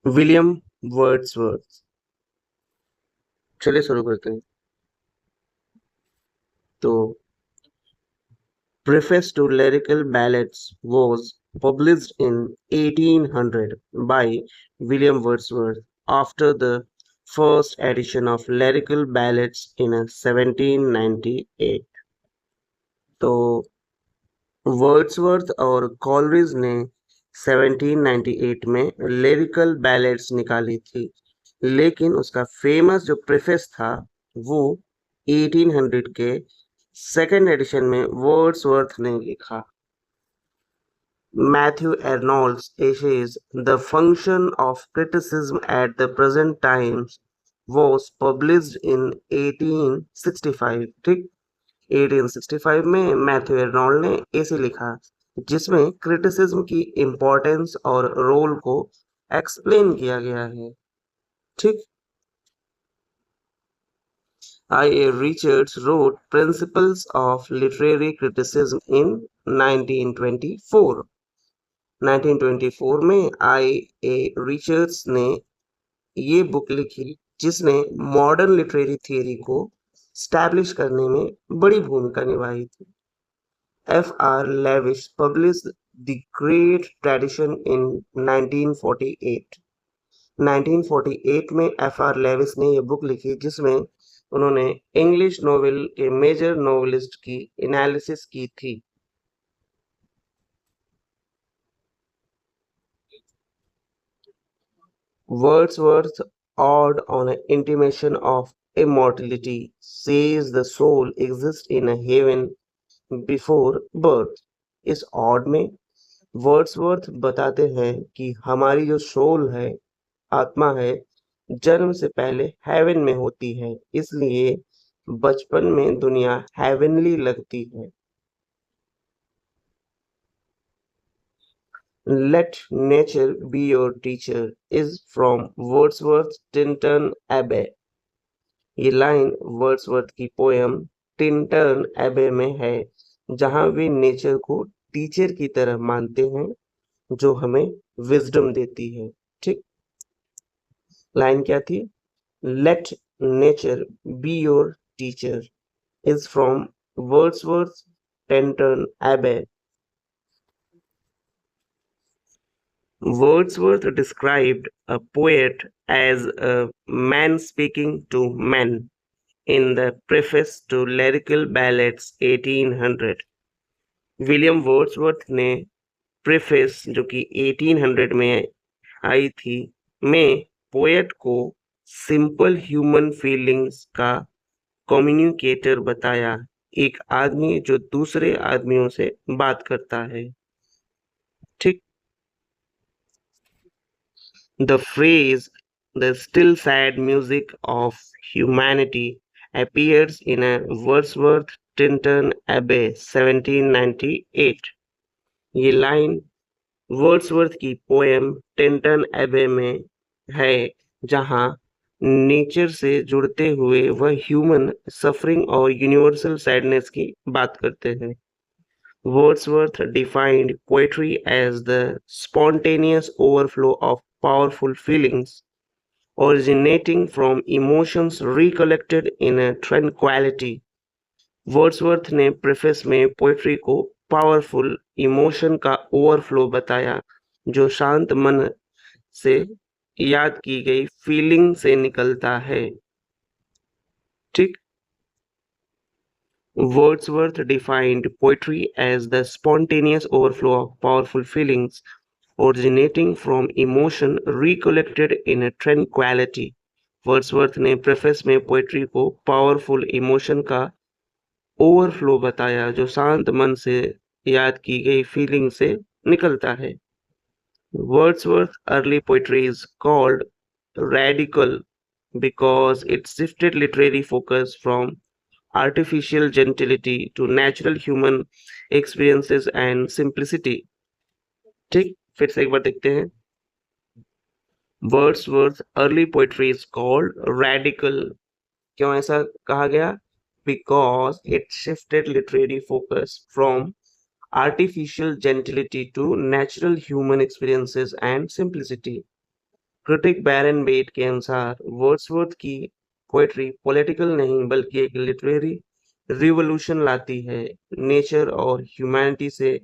William Wordsworth. चलिए शुरू करते हैं। तो Preface to Lyrical Ballads was published in 1800 by William Wordsworth after the first edition of Lyrical Ballads in 1798। तो Wordsworth और कॉलरिज ने 1798 में लिरिकल बैलेड्स निकाली थी, लेकिन उसका फेमस जो प्रेफेस था वो 1800 के सेकेंड एडिशन में वर्ड्सवर्थ ने लिखा। Matthew Arnold's essays, The Function of Criticism at the Present Times, was published in 1865। ठीक, 1865 में मैथ्यू एर्नोल्ड ने ऐसे लिखा जिसमें क्रिटिसिज्म की इम्पोर्टेंस और रोल को एक्सप्लेन किया गया है। ठीक, I.A. Richards wrote Principles of Literary Criticism in 1924। 1924 में I.A. रिचर्ड्स ने ये बुक लिखी जिसने मॉडर्न लिटरेरी थियरी को स्टैब्लिश करने में बड़ी भूमिका निभाई थी। F.R. Leavitt published The Great Tradition in 1948। 1948 में F.R. लेविस ने ये बुक लिखी जिसमें उन्होंने इंग्लिश नोवेल के मेजर नोवेलिस्ट की एनालिसिस की थी। Wordsworth awed on an intimation of immortality, says the soul exists in a heaven before birth। इस ऑड में वर्ड्सवर्थ बताते हैं कि हमारी जो सोल है, आत्मा है, जन्म से पहले हेवन में होती है, इसलिए बचपन में दुनिया हेवनली लगती है। Let nature be your teacher is from Wordsworth's Tintern Abbey। ये लाइन वर्ड्सवर्थ की पोयम टिंटर्न एबे में है, जहां वे नेचर को टीचर की तरह मानते हैं जो हमें विजडम देती है। ठीक, लाइन क्या थी? Let nature be your teacher is from Wordsworth Tintern एबे। Wordsworth described a poet as a man speaking to men in the preface to Lyrical Ballads 1800। William Wordsworth ने प्रेफेस जो कि 1800 में आई थी में पोएट को सिंपल ह्यूमन फीलिंग्स का communicator बताया, एक आदमी जो दूसरे आदमियों से बात करता है। ठीक, The phrase "the still sad music of humanity" appears in a Wordsworth Tintern Abbey 1798। ये लाइन वर्ड्सवर्थ की पोएम टिंटन एबे में है, जहां नेचर से जुड़ते हुए वह ह्यूमन सफरिंग और यूनिवर्सल सैडनेस की बात करते हैं। Wordsworth defined poetry as the spontaneous overflow of powerful feelings originating from emotions recollected in a tranquility। Wordsworth ने प्रेफेस में पोएट्री को पावरफुल इमोशन का ओवरफ्लो बताया जो शांत मन से याद की गई फीलिंग से निकलता है। ठीक, Wordsworth defined poetry as the spontaneous overflow of powerful feelings originating from emotion recollected in a tranquility। Wordsworth ने प्रेफेस में पोएट्री को पावरफुल इमोशन का ओवरफ्लो बताया जो शांत मन से याद की गई फीलिंग से निकलता है। Wordsworth's early poetry is called radical because it shifted literary focus from artificial gentility to natural human experiences and simplicity। ठीक, फिर से एक बार देखते हैं। Wordsworth's early poetry is called radical। क्यों ऐसा कहा गया? Because it shifted literary focus from artificial gentility to natural human experiences and simplicity। Critic Baron Bate के अनुसार वर्ड्सवर्थ की पोएट्री पॉलिटिकल नहीं बल्कि एक लिटरेरी रिवॉल्यूशन लाती है, नेचर और ह्यूमैनिटी से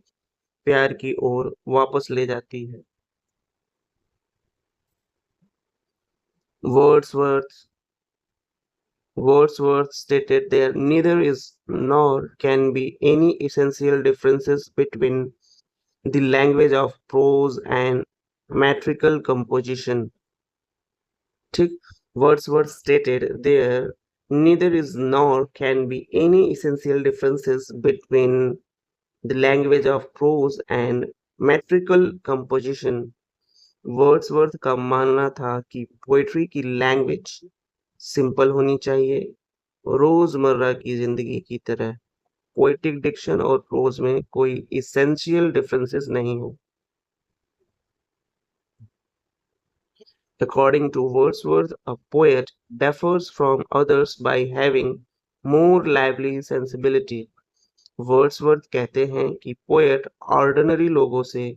प्यार की ओर वापस ले जाती है। Wordsworth Wordsworth stated there neither is nor can be any essential differences between the language of prose and metrical composition. ठीक Wordsworth stated there neither is nor can be any essential differences between the language of prose and metrical composition. Wordsworth का मानना था कि poetry की language simple होनी चाहिए, रोजमर्रा की जिंदगी की तरह। पोएटिक डिक्शन और प्रोज में कोई इसेंशियल डिफरेंसेस नहीं हो। According to Wordsworth, a poet differs from others by having more lively sensibility. Wordsworth कहते हैं कि पोएट ऑर्डिनरी लोगों से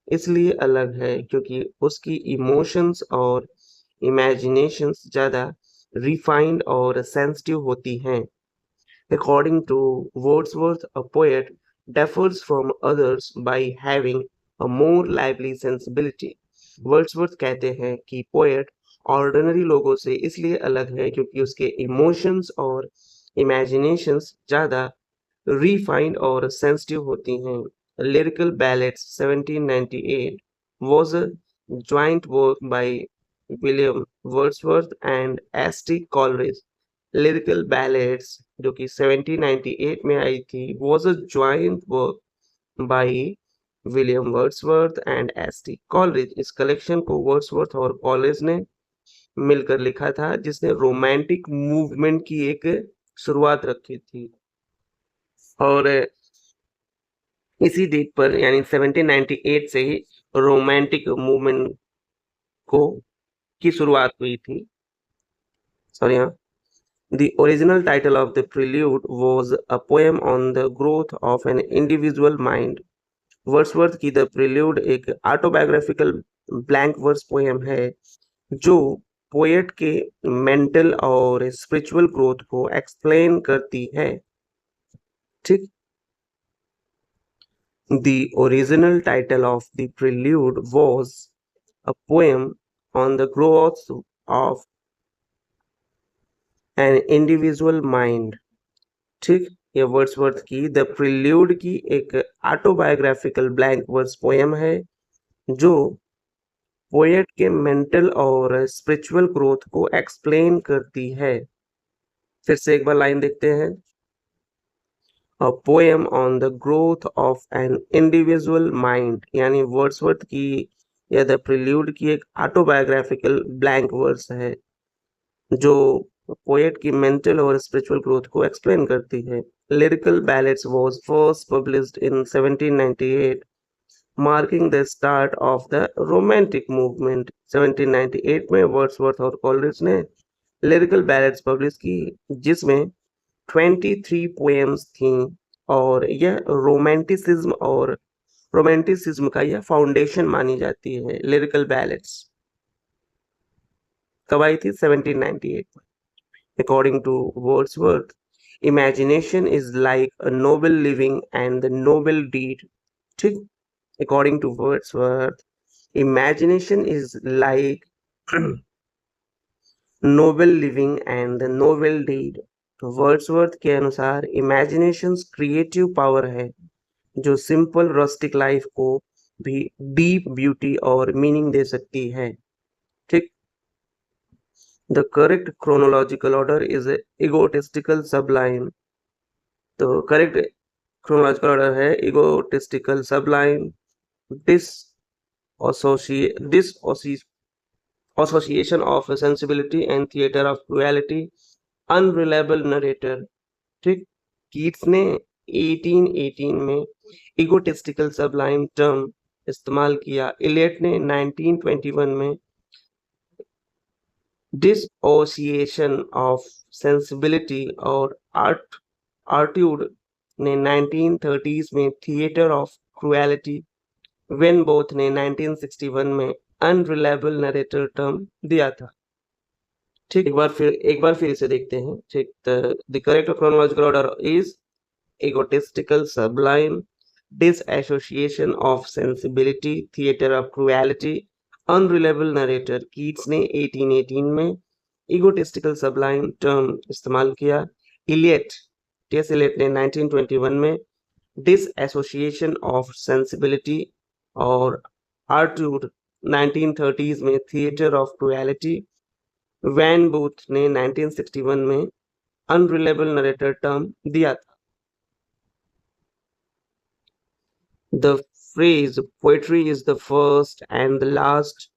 इसलिए अलग है क्योंकि उसकी इमोशंस और इमेजिनेशंस ज़्यादा रिफाइंड और सेंसिटिव होती हैं। According to Wordsworth, a poet differs from others by having a more lively sensibility. Wordsworth कहते हैं कि पोएट ऑर्डिनरी लोगों से इसलिए अलग है क्योंकि उसके इमोशंस और इमेजिनेशंस ज़्यादा refined or sensitive होती हैं। Lyrical Ballads 1798 was a joint work by William Wordsworth and S.T. Coleridge. Lyrical Ballads जो कि 1798 में आई थी was a joint work by William Wordsworth and S.T. Coleridge. इस कलेक्शन को वर्ड्सवर्थ और कॉलेज ने मिलकर लिखा था जिसने रोमांटिक मूवमेंट की एक शुरुआत रखी थी और इसी डेट पर यानी 1798 से ही रोमांटिक मूवमेंट को की शुरुआत हुई थी। सॉरी हाँ, the original title of the prelude was a poem on the growth of an individual mind. Wordsworth की द प्रिल्यूड एक ऑटोबायोग्राफिकल ब्लैंक वर्स पोएम है जो पोएट के मेंटल और स्पिरिचुअल ग्रोथ को एक्सप्लेन करती है। ठीक The original title of the prelude was a poem on the growth of an individual mind. ठीक ये वर्ड्सवर्थ की द प्रिल्यूड की एक ऑटोबायोग्राफिकल ब्लैंक वर्स पोएम है जो पोएट के मेंटल और स्पिरिचुअल ग्रोथ को एक्सप्लेन करती है। फिर से एक बार लाइन देखते हैं। A poem on the growth of an individual mind यानी वर्ड्सवर्थ की या द प्रिल्यूड की एक ऑटोबायोग्राफिकल ब्लैंक वर्स है जो पोएट की मेंटल और स्पिरिचुअल ग्रोथ को एक्सप्लेन करती है। Lyrical ballads was first published in 1798 marking the start of the romantic movement. 1798 में वर्ड्सवर्थ और कॉलरिज ने लिरिकल बैलेड्स पब्लिश की जिसमें 23 पोएम्स थीं और यह रोमांटिसिज्म का यह फाउंडेशन मानी जाती है। लिरिकल बैलेड्स कब आई थी? 1798 में। According to Wordsworth, imagination is like a noble living and the noble deed. ठीक According to Wordsworth, imagination is like noble living and the noble deed. Wordsworth के अनुसार इमेजिनेशन क्रिएटिव पावर है जो simple rustic life को भी deep beauty और meaning दे सकती है। ठीक The correct chronological order is egotistical sublime. तो करेक्ट chronological order है egotistical sublime, association of sensibility and theater of cruelty, unreliable narrator. ठीक कीट्स ने 1818 में egotistical sublime टर्म इस्तेमाल किया। इलियट ने 1921 में डिसोसिएशन ऑफ सेंसिबिलिटी और आर्ट्यूड ने 1930s में theatre of cruelty, when both ने 1961 में अनरिलायबल नरेटर टर्म दिया था। ठीक, एक बार फिर इसे देखते हैं। ठीक, the correct chronological order is egotistical sublime, disassociation of sensibility, theater of cruelty, unreliable narrator। Keats ने 1818 में egotistical sublime टर्म इस्तेमाल किया। इलियट, टी एस इलियट ने 1921 में disassociation of sensibility, और आर्टूर 1930s में theater of cruelty। Wayne Booth ने 1961 में अनरिलायबल नरेटर टर्म दिया था। The phrase poetry is the first and the last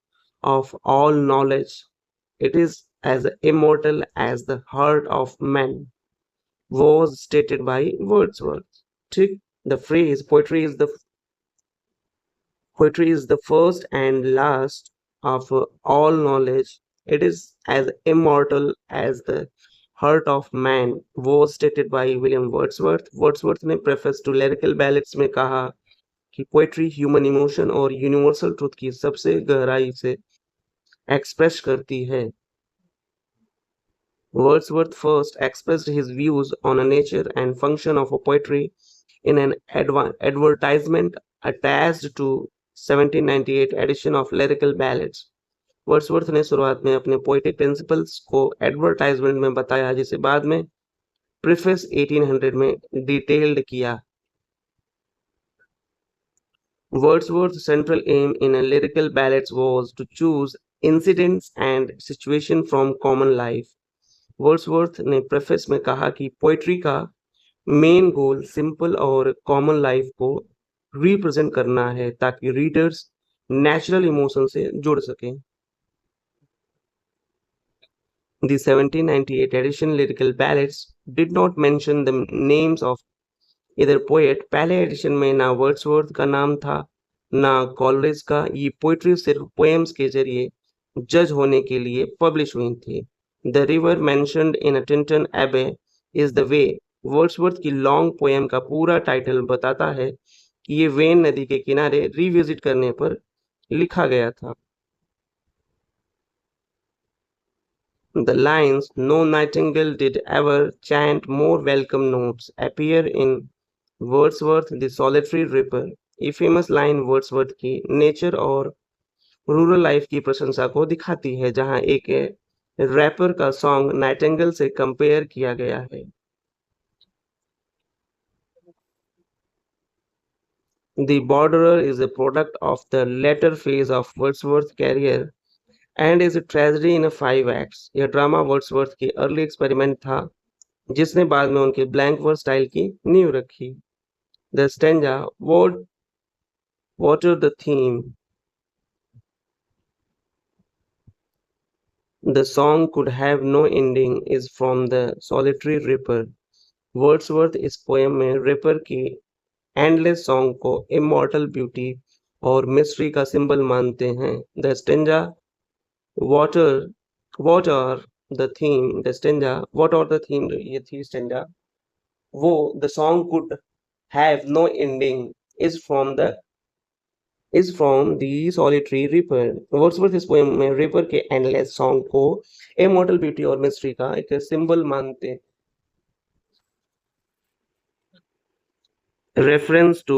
of all knowledge. It is as immortal as the heart of man was stated by Wordsworth। ठीक, the phrase poetry is the first and last of all knowledge. It is as immortal as the heart of man was stated by William Wordsworth। Wordsworth ने preface to lyrical ballads में कहा कि poetry human emotion और universal truth की सबसे गहराई से express करती है। Wordsworth first expressed his views on a nature and function of a poetry in an advertisement attached to 1798 edition of Lyrical Ballads। Wordsworth ने शुरुआत में अपने पोएटिक प्रिंसिपल्स को एडवर्टाइजमेंट में बताया, जिसे बाद में प्रीफेस 1800 में डिटेल्ड किया। Wordsworth's central aim in a lyrical ballads was to choose incidents and situation from common life। Wordsworth ने प्रेफेस में कहा कि पोएट्री का मेन गोल सिंपल और कॉमन लाइफ को रिप्रेजेंट करना है ताकि रीडर्स नेचुरल इमोशन से जुड़ सकें। The 1798 edition Lyrical Ballads did not mention the names of either poet। पहले एडिशन में ना वर्ड्सवर्थ का नाम था ना कॉलरिज का। ये पोएट्री सिर्फ पोएम्स के जरिए जज होने के लिए पब्लिश हुई थी। The river mentioned in Tintern एबे इज द वे। वर्ड्सवर्थ की लॉन्ग पोएम का पूरा टाइटल बताता है कि ये वेन नदी के किनारे रिविजिट करने पर लिखा गया था। The lines "No nightingale did ever chant more welcome notes" appear in Wordsworth The Solitary Reaper। ये फेमस लाइन वर्ड्सवर्थ की नेचर और रूरल लाइफ की प्रशंसा को दिखाती है, जहां एक रैपर का सॉन्ग नाइटिंगेल से कंपेयर किया गया है। The Borderer is a product of the latter phase of Wordsworth's career and is a tragedy in a 5 acts। यह ड्रामा वर्ड्सवर्थ के अर्ली एक्सपेरिमेंट था जिसने बाद में उनके ब्लैंक वर्स स्टाइल की नींव रखी। The stanza "Water the theme" The song could have no ending is from The Solitary Reaper। Wordsworth इस पोएम में रेपर की एंडलेस सॉन्ग को इमॉर्टल ब्यूटी और मिस्ट्री का सिंबल मानते हैं। The stanza water what are the theme the stanza what are the theme ये थी स्टेंजा। वो the song could have no ending is from the solitary reaper. Wordsworth इस poem में reaper के एंडलेस सॉन्ग को immortal beauty और mystery का एक सिंबल मानते। Reference to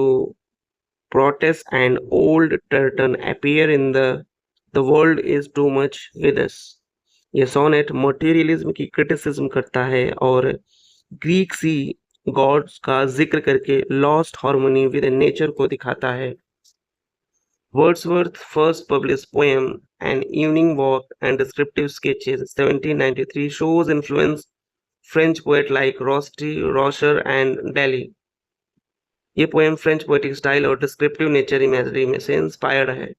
Protes and Old Turton appear in The World is Too Much with Us। ये sonnet materialism की क्रिटिसिज्म करता है और ग्रीक सी गॉड्स का जिक्र करके लॉस्ट हार्मनी विद नेचर को दिखाता है। Wordsworth's first published poem, An Evening Walk and Descriptive Sketches, 1793, shows influence French poets like Rocher and Daly। ये पोएम फ्रेंच पोएटिक स्टाइल और डिस्क्रिप्टिव नेचर इमेजरी में से इंस्पायर्ड है।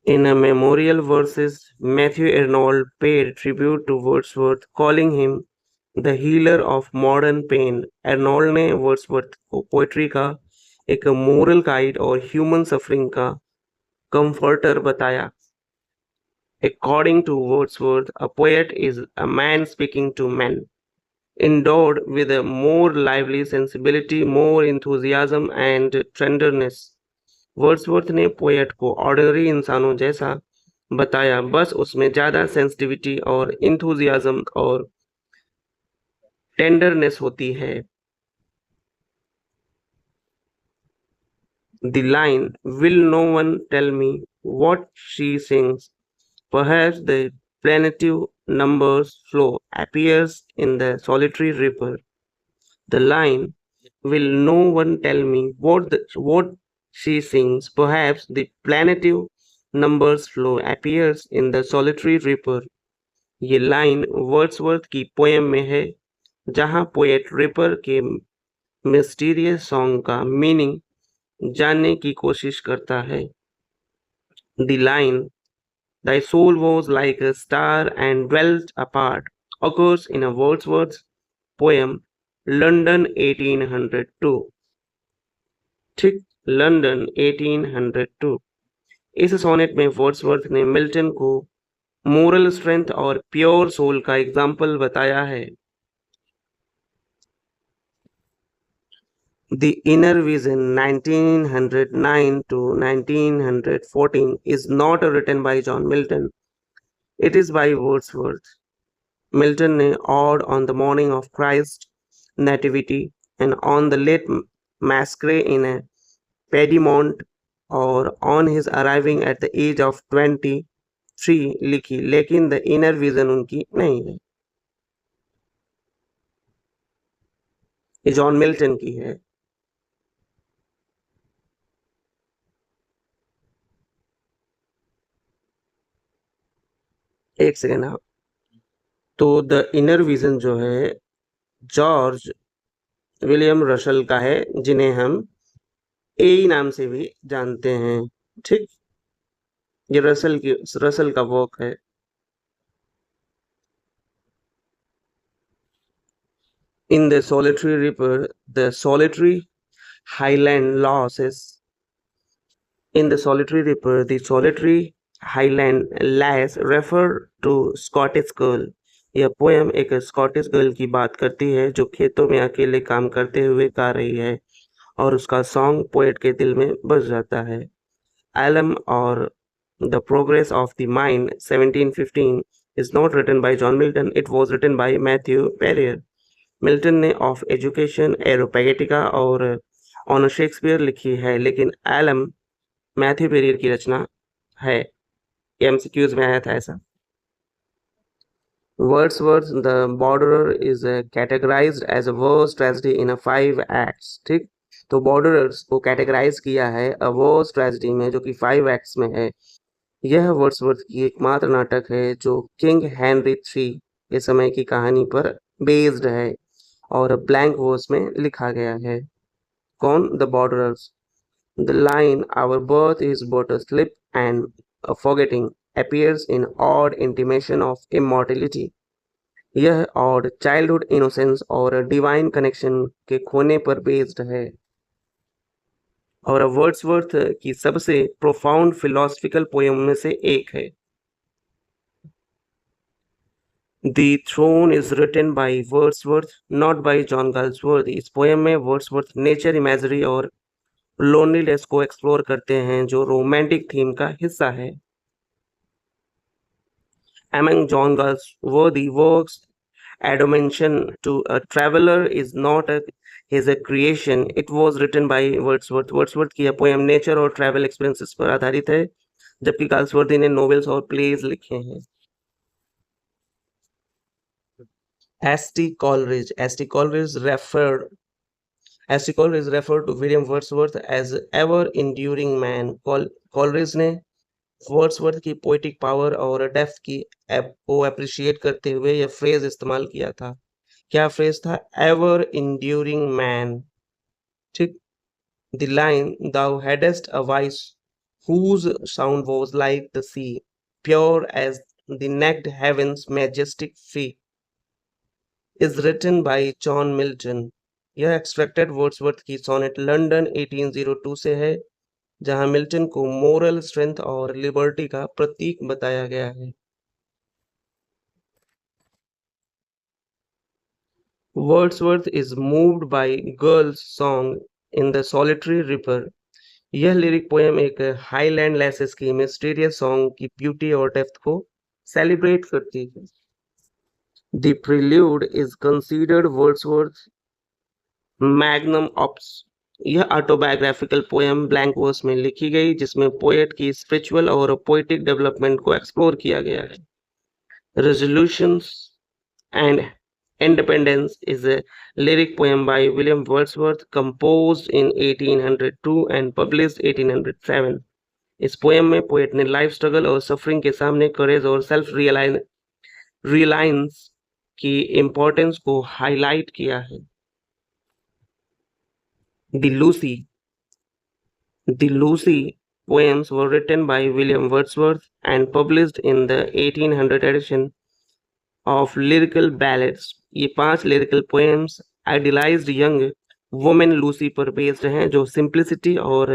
In a memorial verses, Matthew Arnold paid tribute to Wordsworth, calling him the healer of modern pain। Arnold ने Wordsworth को poetry का एक moral guide और ह्यूमन सफरिंग का कंफर्टर बताया। According to Wordsworth, a poet is a man speaking to men। endowed with a more lively sensibility, more enthusiasm and tenderness. Wordsworth ने poet को ordinary इंसानों जैसा बताया, बस उसमें ज्यादा सेंसिटिविटी और इंथुजियाज्म और टेंडरनेस होती है. The line, "Will no one tell me what she sings?" Perhaps the plaintive numbers flow appears in the solitary reaper. The line, "Will no one tell me what she sings?" Perhaps the plaintive numbers flow appears in the solitary reaper. ये line Wordsworth की poem में है, जहां poet ripper के mysterious song का meaning जानने की कोशिश करता है. The line, "Thy soul was like a star and dwelt apart," occurs in a Wordsworth poem, London 1802. ठीक, लंदन 1802. इस सोनेट में वर्ड्सवर्थ ने मिल्टन को मोरल स्ट्रेंथ और प्योर सोल का एग्जाम्पल बताया है. The Inner Vision 1909 to 1914 is not written by John Milton. It is by Wordsworth. Milton ने Ode on the Morning of Christ's Nativity and on the late masquerade in a Piedmont और on his arriving at the age of 23 लिखी, लेकिन The Inner Vision उनकी नहीं है. ये John Milton की है. एक सेकेंड. हाँ, तो द इनर विजन जो है जॉर्ज विलियम रसल का है, जिन्हें हम ए नाम से भी जानते हैं. ठीक, ये रसल का वर्क है. In the solitary reaper, the solitary highland losses. In the solitary reaper, the solitary highland lass refer to Scottish girl. यह पोएम एक स्कॉटिश गर्ल की बात करती है जो खेतों में अकेले काम करते हुए गा रही है, और उसका सॉन्ग पोएट के दिल में बस जाता है. एलम और The Progress of the Mind 1715 is not written by John Milton, it was written by Matthew Perrier. Milton ने ऑफ एजुकेशन, एरोपैगेटिका और ऑन शेक्सपियर लिखी है, लेकिन एलम मैथ्यू पेरियर की रचना है. एमसीक्यूज में आया था ऐसा. Wordsworth the Borderer is categorized as a verse tragedy in a 5 acts. ठीक, तो बॉर्डरर्स को कैटेगराइज किया है अ वर्स ट्रेजेडी में, जो कि 5 एक्ट्स में है. यह वर्ड्सवर्थ की एकमात्र नाटक है जो किंग हेनरी III के समय की कहानी पर बेस्ड है और ब्लैंक वर्स में लिखा गया है. कौन? The Borderers. The line, "Our birth is but a slip and a forgetting," appears in odd intimation of immortality. यह odd childhood innocence और डिवाइन कनेक्शन के खोने पर बेस्ड है, और वर्ड्सवर्थ की सबसे प्रोफाउंड फिलोसफिकल पोएम में से एक है. The Throne is written by Wordsworth, not by John Galsworthy. इस पोएम में वर्ड्सवर्थ नेचर इमेजरी और लोनलीनेस को एक्सप्लोर करते हैं, जो रोमांटिक थीम का हिस्सा है. Among John Galsworthy works, Admonition to a Traveler is not his creation. It was written by Wordsworth. Wordsworth की यह पोएम नेचर और ट्रैवल एक्सपीरियंसेस पर आधारित है, जबकि गाल्सवर्दी ने नोवेल्स और प्लेज लिखे हैं. S.T. Coleridge. S.T. Coleridge referred to William Wordsworth as ever enduring man. Coleridge ने वर्ड्सवर्थ की पोएटिक पावर और डेप्थ को अप्रिशिएट करते हुए यह फ्रेज इस्तेमाल किया था. क्या फ्रेज था? Ever enduring man. ठीक, the line, "Thou hadst a voice whose sound was like the sea, pure as the necked heaven's majestic free," is written by John Milton. यह एक्सट्रैक्टेड वर्ड्सवर्थ की sonnet London 1802 से है, जहां Milton को moral strength और liberty का प्रतीक बताया गया है. Wordsworth is moved by girls song in the solitary river. यह लिरिक पोएम एक हाईलैंड लेसेस की मिस्टीरियस सॉन्ग की ब्यूटी और डेप्थ को सेलिब्रेट करती है। The prelude is considered Wordsworth magnum ops. यह ऑटोबायोग्राफिकल पोएम ब्लैंक वर्स में लिखी गई जिसमें पोएट की स्पिरिचुअल और पोएटिक डेवलपमेंट को एक्सप्लोर किया गया है। Resolutions and independence is a lyric poem by William Wordsworth composed in 1802 and published 1807। इस पोएम में पोएट ने लाइफ स्ट्रगल और सफरिंग के सामने करेज और सेल्फ रिलायंस की इम्पोर्टेंस को हाईलाइट किया है। The Lucy The Lucy poems were written by William Wordsworth and published in the 1800 edition of Lyrical Ballads। ये 5 lyrical poems idealised young women Lucy पर बेस्ड हैं जो सिंप्लिसिटी और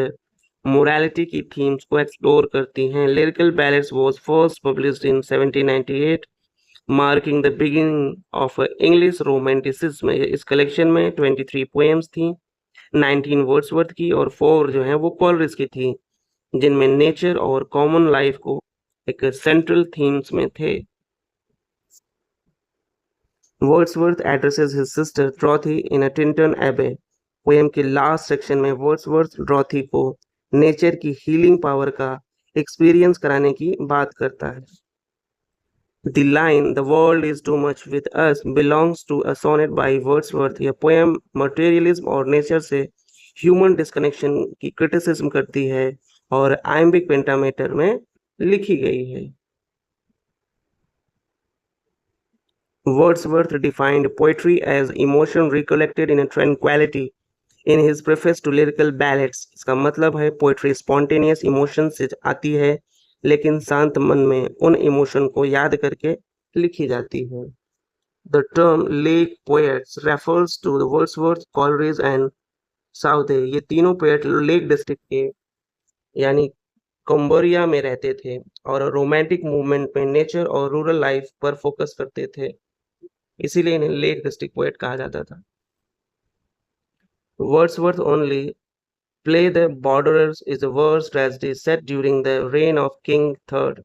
मोरालिटी की थीम्स को एक्सप्लोर करती हैं। Lyrical ballads was first published in 1798 marking the beginning of English romanticism. इस कलेक्शन में 23 पोएम्स थी, 19 वर्ड्सवर्थ की और 4 जो हैं वो कॉलरिज की थी, जिनमें नेचर और कॉमन लाइफ को एक सेंट्रल थीम्स में थे। Wordsworth addresses his sister ड्रॉथी in a Tintern एबे। पोएम के लास्ट सेक्शन में वर्ड्सवर्थ ड्रॉथी को नेचर की हीलिंग पावर का एक्सपीरियंस कराने की बात करता है। The line "The world is too much with us" belongs to a sonnet by Wordsworth। यह पोएम मटेरियलिज्म और नेचर से ह्यूमन डिस्कनेक्शन की क्रिटिसिज्म करती है और आइम्बिक पेंटामेटर में लिखी गई है। Wordsworth defined poetry as emotion recollected in a tranquility in his preface to lyrical ballads। इसका मतलब है पोएट्री स्पॉन्टेनियस इमोशन से आती है लेकिन शांत मन में उन इमोशन को याद करके लिखी जाती है। The term lake poets refers to the Wordsworth, Coleridge and Southey। ये तीनों पोएट लेक डिस्ट्रिक्ट के यानी कंबोरिया में रहते थे और रोमांटिक मूवमेंट में नेचर और रूरल लाइफ पर फोकस करते थे, इसीलिए इन्हें लेक डिस्ट्रिक्ट पोएट कहा जाता था। Wordsworth only Play the Borderers is a verse tragedy set during the reign of King III।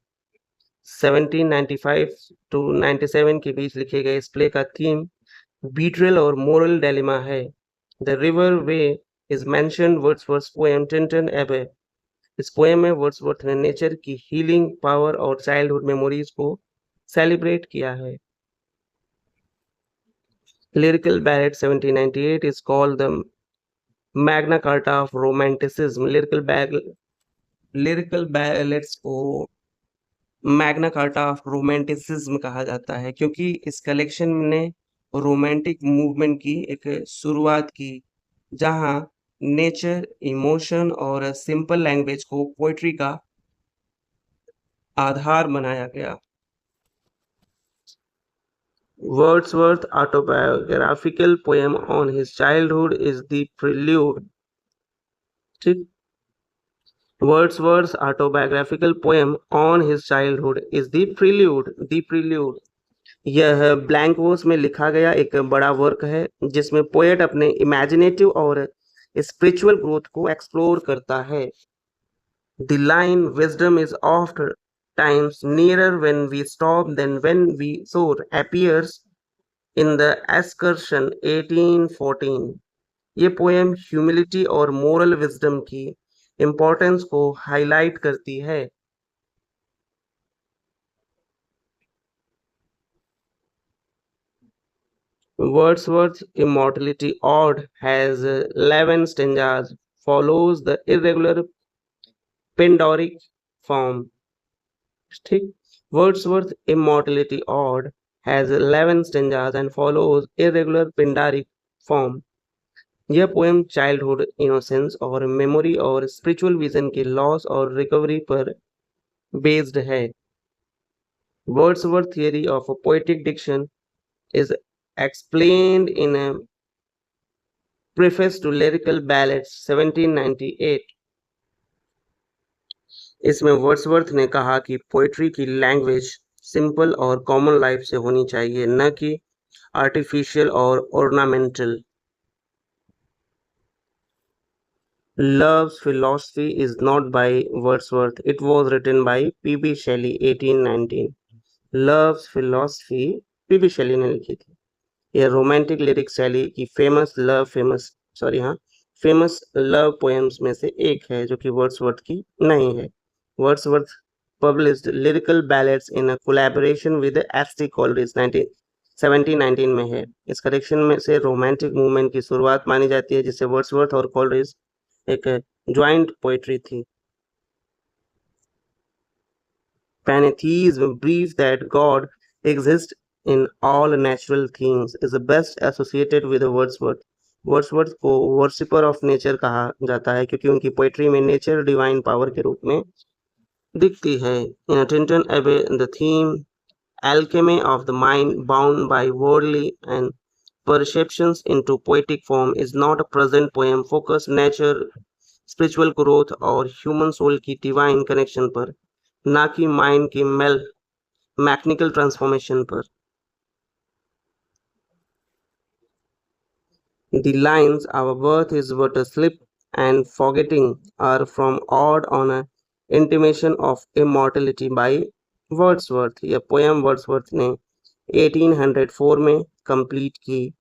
1795 to 97 के बीच लिखे गए इस प्ले का थीम बीट्रेल और मोरल डिलेमा है। The river way is mentioned Wordsworth poem Tintern एबे। इस पोएम में वर्ड्सवर्थ ने नेचर की हीलिंग पावर और चाइल्डहुड मेमोरीज को सेलिब्रेट किया है। Lyrical ballad 1798 is called the Magna Carta of Romanticism। Lyrical ballads को मैग्ना कार्टा ऑफ रोमांटिसिज्म कहा जाता है क्योंकि इस कलेक्शन ने रोमांटिक मूवमेंट की एक शुरुआत की जहां नेचर, इमोशन और सिंपल लैंग्वेज को पोएट्री का आधार बनाया गया। Wordsworth's autobiographical poem on his childhood is The Prelude। ठीक, Wordsworth's autobiographical poem on his childhood is The Prelude। The Prelude यह ब्लैंक वर्स में लिखा गया एक बड़ा वर्क है जिसमें पोएट अपने इमेजिनेटिव और स्पिरिचुअल ग्रोथ को एक्सप्लोर करता है। The line "Wisdom is oft times nearer when we stop than when we soar" appears in the Excursion 1814। ये पोएम ह्यूमिलिटी और मोरल विजडम की इम्पोर्टेंस को हाईलाइट करती है। Wordsworth's Immortality Ode has 11 stanzas, follows the irregular Pindaric form। ठीक, Wordsworth's Immortality Ode has 11 stanzas and follows irregular Pindaric form। यह poem childhood innocence और memory और स्पिरिचुअल विजन के लॉस और रिकवरी पर बेस्ड है। Wordsworth theory of poetic diction is explained in a preface to Lyrical Ballads 1798। इसमें Wordsworth ने कहा कि पोएट्री की लैंग्वेज सिंपल और कॉमन लाइफ से होनी चाहिए, न कि artificial or ornamental. Love's philosophy is not by Wordsworth. It was written by P.B. Shelley, 1819. Love's philosophy P.B. Shelley ने लिखी थी। ये रोमांटिक लिरिक शैली की फेमस लव पोएम्स में से एक है जो कि वर्ड्सवर्थ की नहीं है। Wordsworth published lyrical ballads in a collaboration with ST. Coleridge 1719 में है। इस कलेक्शन में से रोमांटिक मूवमेंट की शुरुआत मानी जाती है जिससे वर्ड्सवर्थ और कॉलरिज एक ज्वाइंट पोएट्री थी। Pantheism believes that God exists in all natural things is best associated with Wordsworth. Wordsworth को वर्शिपर ऑफ नेचर कहा जाता है क्योंकि उनकी पोएट्री में नेचर डिवाइन पावर के रूप में दिखती है। इन टिंटन एबे the theme alchemy of the mind bound by worldly and perceptions into poetic form is not a present poem focus nature spiritual growth और ह्यूमन सोल की डिवाइन कनेक्शन पर, ना कि माइंड की मैकेनिकल ट्रांसफॉर्मेशन पर। The lines our birth is but a slip and forgetting are from odd on a intimation of immortality by Wordsworth. यह poem Wordsworth ने 1804 में कंप्लीट की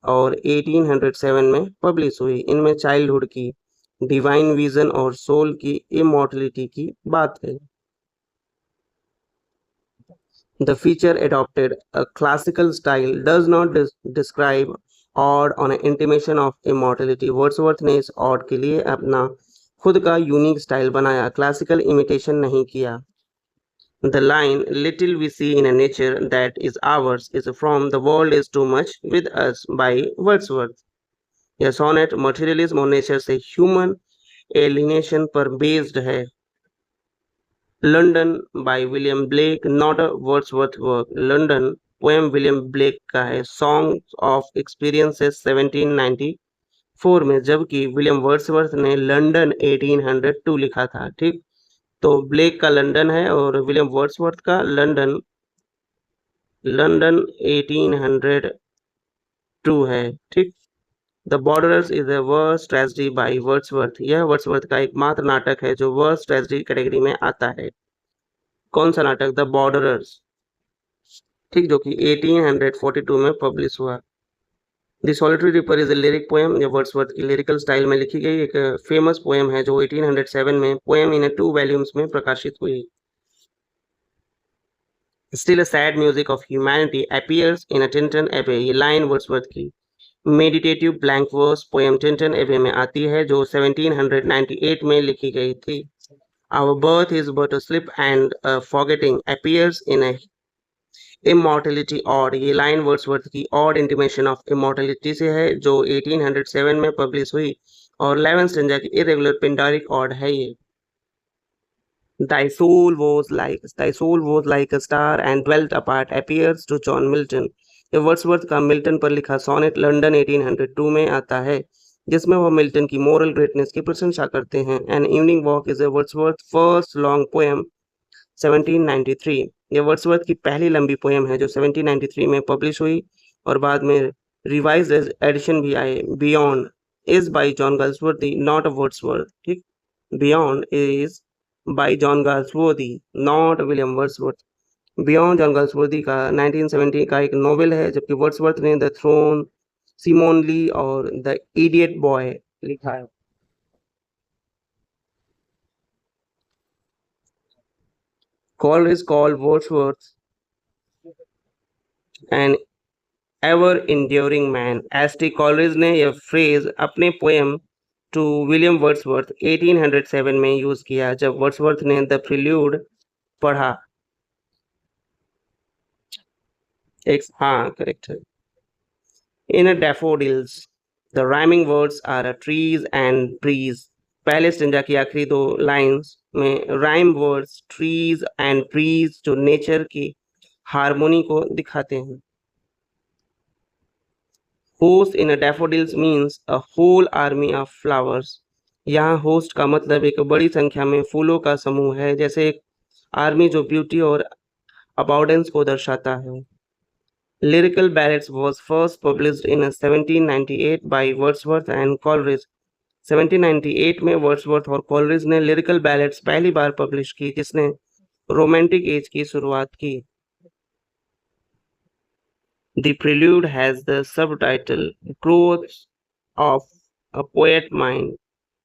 और 1807 में पब्लिश हुई। इनमें चाइल्डहुड की डिवाइन विजन और सोल की इमॉर्टलिटी की बात है। The feature adopted a classical style does not describe odd on an intimation of immortality. Wordsworth ने इस odd के लिए अपना खुद का यूनिक स्टाइल बनाया, क्लासिकल इमिटेशन नहीं किया। The line little we see in a nature that is ours is from the world is too much with us by Wordsworth। यह सोनेट मटेरियलिज्म और नेचर से ह्यूमन एलिनेशन पर based है। London by William Blake not a Wordsworth work. London poem William Blake का है, songs of experiences 1794 में, जबकि William Wordsworth ने लंडन 1802 लिखा था। ठीक, तो ब्लेक का लंदन है और विलियम वर्ड्सवर्थ का लंदन 1802 है। ठीक, the Borderers is a worst tragedy by Wordsworth. यह वर्ड्सवर्थ का एकमात्र नाटक है जो वर्स्ट ट्रेजेडी कैटेगरी में आता है। कौन सा नाटक? द बॉर्डरर्स। ठीक, जो कि 1842 में पब्लिश हुआ। The solitary ripper is a lyric poem. यह वर्ड्सवर्थ की लिरिकल स्टाइल में लिखी गई एक फेमस पोएम है जो 1807 में पोएम इन 2 वॉल्यूम्स में प्रकाशित हुई। Still a sad music of humanity appears in a Tintin Abbey। ये लाइन वर्ड्सवर्थ की meditative blank verse poem Tintern Abbey में आती है जो 1798 में लिखी गई थी। Our birth is but a slip and a forgetting appears in a immortality odd। ये लाइन वर्ड्सवर्थ की odd intimation of immortality से है जो 1807 में पब्लिश हुई और लेवन स्टेंजा की irregular pindaric odd है ये। Thy soul was like a star and dwelt apart appears to John Milton। ये वर्ड्सवर्थ का मिल्टन पर लिखा सोनेट लंदन 1802 में आता है जिसमें वह मिल्टन की मोरल ग्रेटनेस की प्रशंसा करते हैं। An evening walk is a Wordsworth first long poem 1793। ये वर्ड्सवर्थ की पहली लंबी पोएम है जो 1793 में पब्लिश हुई और बाद में रिवाइज्ड एडिशन भी आए। Beyond is by John Galsworthy not a Wordsworth. ठीक, Beyond is by John Galsworthy not William Wordsworth. Beyond John Galsworthy का 1970 का एक नॉवेल है जबकि वर्ड्सवर्थ ने द थ्रोन, सिमोन ली और द इडियट बॉय लिखा है। Coleridge called Wordsworth an ever enduring man। ST. Coleridge ने यह फ्रेज अपने पोएम टू विलियम वर्ड्सवर्थ 1807 में यूज किया जब वर्ड्सवर्थ ने द प्रिल्यूड पढ़ा। हाँ, करेक्ट है। In daffodils the rhyming words are trees and breeze. पहले स्टेंजा की आखिरी 2 लाइंस में rhyme words trees and breeze जो नेचर की हार्मोनी को दिखाते हैं। Host in daffodils means a whole army of flowers. यहाँ होस्ट का मतलब एक बड़ी संख्या में फूलों का समूह है, जैसे एक आर्मी जो ब्यूटी और अबाउडेंस को दर्शाता है। Lyrical Ballads was first published in 1798 by Wordsworth and Coleridge. 1798 में वर्ड्सवर्थ और कॉलरिज ने लिरिकल बैलेड्स पहली बार पब्लिश की, जिसने रोमांटिक एज की शुरुआत की। The prelude has the subtitle Growth of a Poet Mind.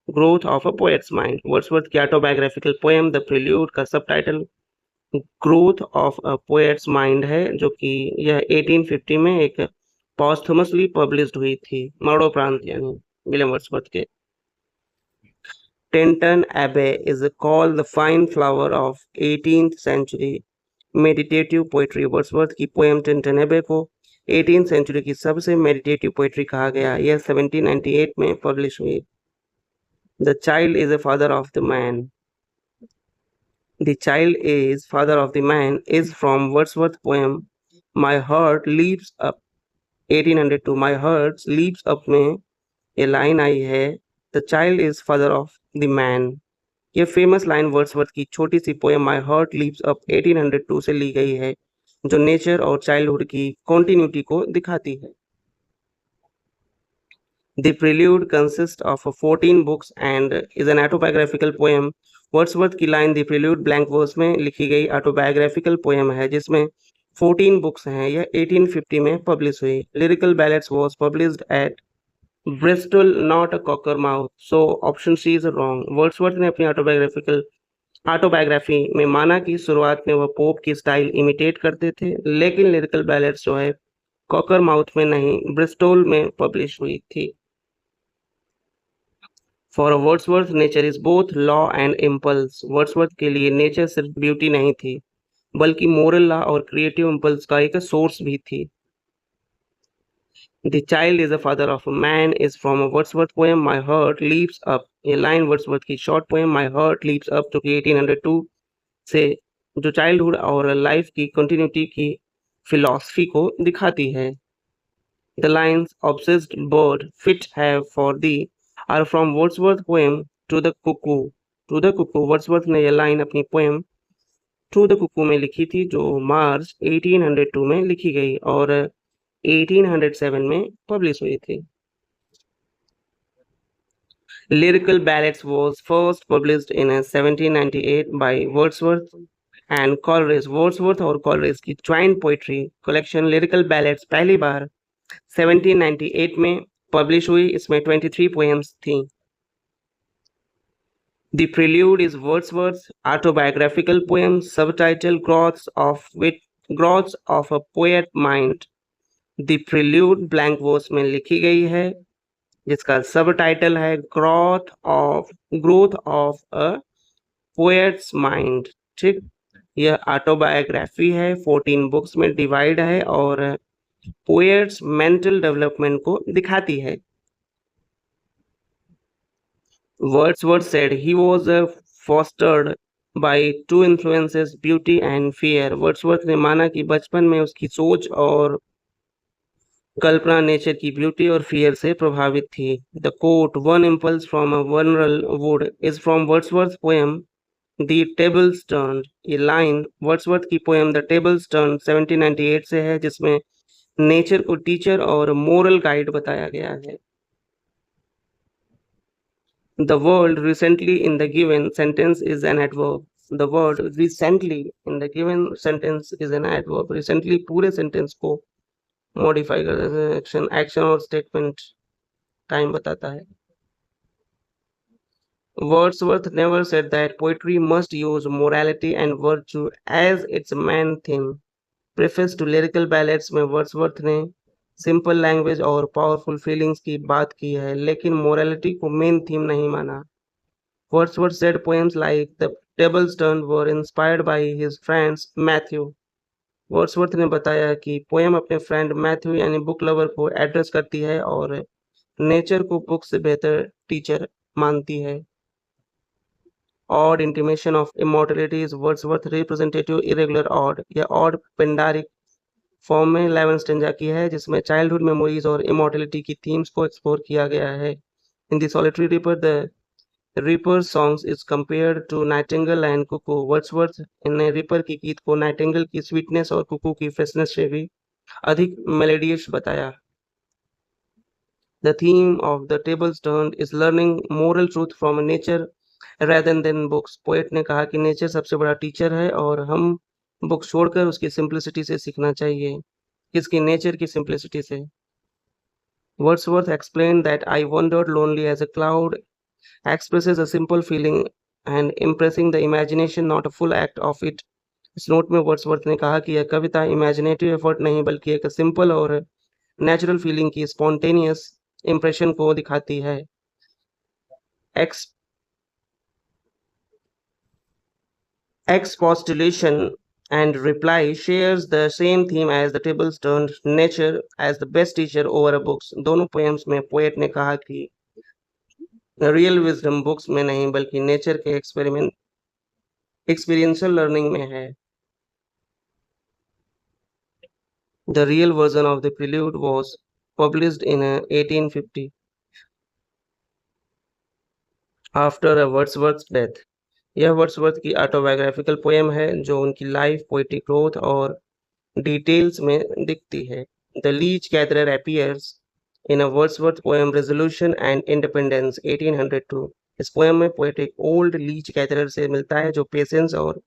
Growth of a Poet's Mind. Wordsworth की ऑटोबायोग्राफिकल पोएम द प्रिल्यूड का subtitle growth of a poets mind है, जो कि यह 1850 में एक पॉस्थुमसली पब्लिश्ड हुई थी, मरणोपरांत यानी विलियम वर्ड्सवर्थ के। Tinton Abbey is called the fine flower of 18th century meditative poetry. Wordsworth की पोएम टिंटन एबे को 18th century की सबसे मेडिटेटिव पोएट्री कहा गया। यह 1798 में पब्लिश हुई। The child is a father of the man. The child is father of the man is from Wordsworth poem My Heart Leaps Up 1802. My Heart Leaps Up में ये line आई है The child is father of the man. ये famous line Wordsworth की छोटी सी poem my heart leaps up 1802 से ली गई है, जो नेचर और चाइल्डहुड की कॉन्टिन्यूटी को दिखाती है। The Prelude consists of 14 books and is an autobiographical poem. Wordsworth की line The Prelude blank verse में लिखी गई ऑटोबायोग्राफिकल पोएम है, जिसमें 14 बुक्स हैं। यह 1850 में पब्लिश हुई। Lyrical ballads was published at Bristol not a Cockermouth, so option C is wrong. Wordsworth ने अपनी ऑटोबायोग्राफी में माना कि शुरुआत में वह पोप की स्टाइल इमिटेट करते थे, लेकिन लिरिकल बैलेट्स जो है कॉकरमाउथ में नहीं, ब्रिस्टोल में पब्लिश हुई थी। For Wordsworth nature is both law and impulse. Wordsworth के लिए नेचर सिर्फ ब्यूटी नहीं थी, बल्कि मोरल लॉ और क्रिएटिव इम्पल्स का एक सोर्स भी थी। The child is the father of a man is from a Wordsworth poem My Heart Leaps Up. ये लाइन वर्ड्सवर्थ की short poem My Heart Leaps Up जो कि 1802 से जो चाइल्डहुड और लाइफ की कंटिन्यूटी की फिलॉसफी को दिखाती है। The lines obsessed bird fit have for thee are from Wordsworth poem To the Cuckoo. To the Cuckoo Wordsworth ने यह लाइन अपनी पोएम To the Cuckoo में लिखी थी, जो मार्च 1802 में लिखी गई और 1807 में पब्लिश हुई थी। Lyrical Ballads was first published in 1798 by Wordsworth and Coleridge. Wordsworth और Coleridge की joint poetry collection lyrical ballads पहली बार 1798 में पब्लिश हुई। इसमें 23 पोएम्स थी। The Prelude is Wordsworth's autobiographical poem subtitled Growths of a Poet Mind. The Prelude blank verse में लिखी गई है, जिसका सब टाइटल है growth of a poets mind. ठीक, यह ऑटोबायोग्राफी है, 14 बुक्स में डिवाइड है और पोएट्स मेंटल डेवलपमेंट को दिखाती है। Wordsworth said he was fostered by two influences, beauty and fear. Wordsworth ने माना कि बचपन में उसकी सोच और कल्पना नेचर की ब्यूटी और फियर से प्रभावित थी। The quote one impulse from a vernal wood is from Wordsworth poem the tables turn. ये लाइन वर्ड्सवर्थ की पोएम द टेबल्स टर्न 1798 से है, जिसमें नेचर को टीचर और मोरल गाइड बताया गया है। The word recently in the given sentence is an adverb. The word recently in the given sentence is an adverb. Recently पूरे sentence को modify कर देते हैं, action और statement time बताता है। Wordsworth never said that poetry must use morality and virtue as its main theme. Preface to lyrical ballads में Wordsworth ने सिंपल लैंग्वेज और पावरफुल फीलिंग्स की बात की है, लेकिन मोरालिटी को मेन थीम नहीं माना। Wordsworth said poems like The Table's Turn were inspired by his friends Matthew. Wordsworth ने बताया कि पोएम अपने फ्रेंड मैथ्यू यानी बुक लवर को एड्रेस करती है और नेचर को बुक से बेहतर टीचर मानती है। Odd intimation of immortality is Wordsworth representative irregular odd। यह odd पिंडारिक फॉर्म में 11 स्टेंजा की है, जिसमें चाइल्डहुड मेमोरीज और इमोर्टलिटी की थीम्स को एक्सप्लोर किया गया है। In the solitary ripper the Reaper's songs is compared to Nightingale and Cuckoo. Wordsworth ने रिपर की गीत को नाइटिंगेल की स्वीटनेस और कुकू की फ्रेशनेस से भी अधिक मेलोडियस बताया। The theme of the tables turned is learning moral truth from nature rather than books. Poet ने कहा कि नेचर सबसे बड़ा टीचर है और हम बुक छोड़कर उसकी सिंप्लिसिटी से सीखना चाहिए। किसकी? नेचर की सिंप्लिसिटी से। Wordsworth explained that I wandered lonely as a cloud expresses a simple feeling and impressing the imagination, not a full act of it. इस नोट में वर्ड्सवर्थ ने कहा कि यह कविता इमेजिनेटिव एफर्ट नहीं बल्कि एक सिंपल और नेचुरल फीलिंग की स्पॉन्टेनियस इंप्रेशन को दिखाती है। X Expostulation and reply shares the same theme as the tables turned nature as the best teacher over a books। दोनों पोएम्स में पोएट ने कहा कि रियल विजडम बुक्स में नहीं बल्कि नेचर के एक्सपीरियंशियल लर्निंग में है। The real version of the prelude was published in 1850 after a Wordsworth's death। यह वर्ड्सवर्थ की ऑटोबायोग्राफिकल पोएम है जो उनकी लाइफ, पोएटिक ग्रोथ और डिटेल्स में दिखती है। The leech gatherer appears in a Wordsworth poem resolution and independence 1802। इस पोएम में पोएट एक ओल्ड लीच गैदरर से मिलता है जो पेशेंस और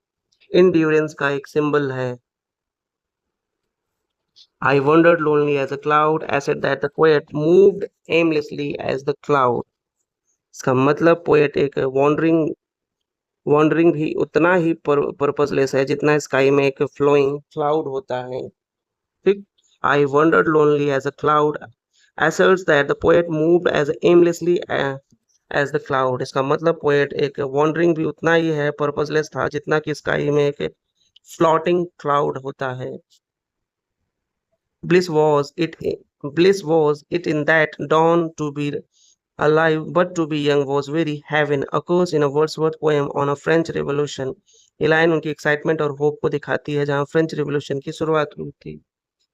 इंड्योरेंस का एक सिंबल है। I wandered lonely as a cloud, asserted that the poet moved aimlessly as the cloud। इसका मतलब पोएट एक वॉन्डरिंग भी उतना ही पर्पसलेस है जितना स्काई में एक फ्लोइंग क्लाउड होता है। ठीक। I wandered lonely as a cloud asserts that the poet moved as aimlessly as the cloud। इसका मतलब पोएट एक वॉन्डरिंग भी उतना ही है, पर्पसलेस था जितना कि स्काई में एक फ्लोटिंग क्लाउड होता है। Bliss was it bliss was it in that dawn to be alive but to be young was very heaven occurs in a Wordsworth poem on a French Revolution। ये line उनकी excitement और hope को दिखाती है जहां French revolution की शुरुआत हुई थी।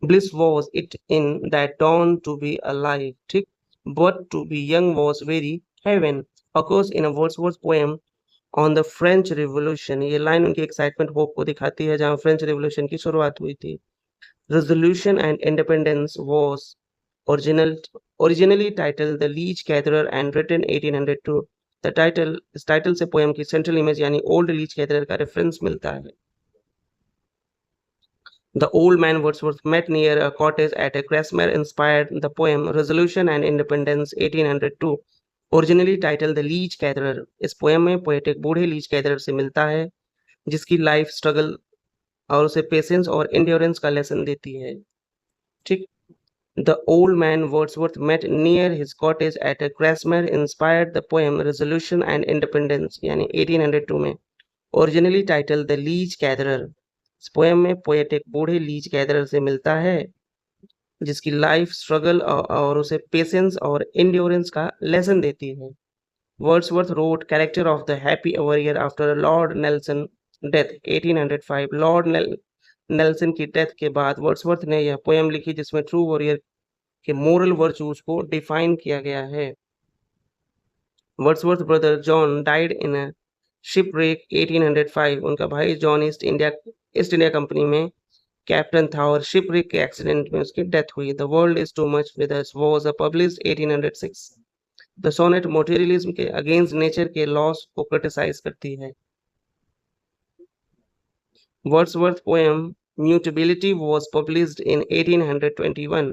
Bliss was it in that dawn to be alive, ठीक, but to be young was very heaven occurs in a Wordsworth poem on the French Revolution। ये लाइन उनकी एक्साइटमेंट होप को दिखाती है जहां फ्रेंच रिवॉल्यूशन की शुरुआत हुई थी। Resolution and Independence was originally titled The Leech Gatherer and written 1802। इस टाइटल से पोएम की सेंट्रल इमेज यानी ओल्ड लीच गैदरर का रेफरेंस मिलता है। The old man Wordsworth met near a cottage at a Grasmere inspired the poem Resolution and Independence 1802, originally titled The Leech Gatherer। इस poem में poet एक बूढ़े Leach gatherer से मिलता है जिसकी लाइफ स्ट्रगल और उसे पेशेंस और इंड्योरेंस का लेसन देती है। ठीक। The old man Wordsworth met near his cottage at a Grasmere inspired the poem Resolution and Independence यानी 1802 में, originally titled The Leech Gatherer। इस पोएम में पोएट एक बूढ़े लीच गैदरर से मिलता है जिसकी लाइफ स्ट्रगल और उसे पेशेंस और इंड्योरेंस का लेसन देती है। Wordsworth wrote Character of the Happy Warrior after Lord Nelson death 1805। Lord Nelson की डेथ के बाद वर्ड्सवर्थ ने यह पोएम लिखी जिसमें ट्रू वॉरियर के मोरल वर्चूज को डिफाइन किया गया है। Wordsworth brother John died in a shipwreck 1805। उनका भाई जॉन ईस्ट इंडिया कंपनी में कैप्टन था और शिपरेक के एक्सीडेंट में उसकी डेथ हुई। The world is too much with us was published 1806। The sonnet materialism के अगेंस्ट नेचर के लॉस को क्रिटिसाइज करती है। Wordsworth's poem Mutability was published in 1821।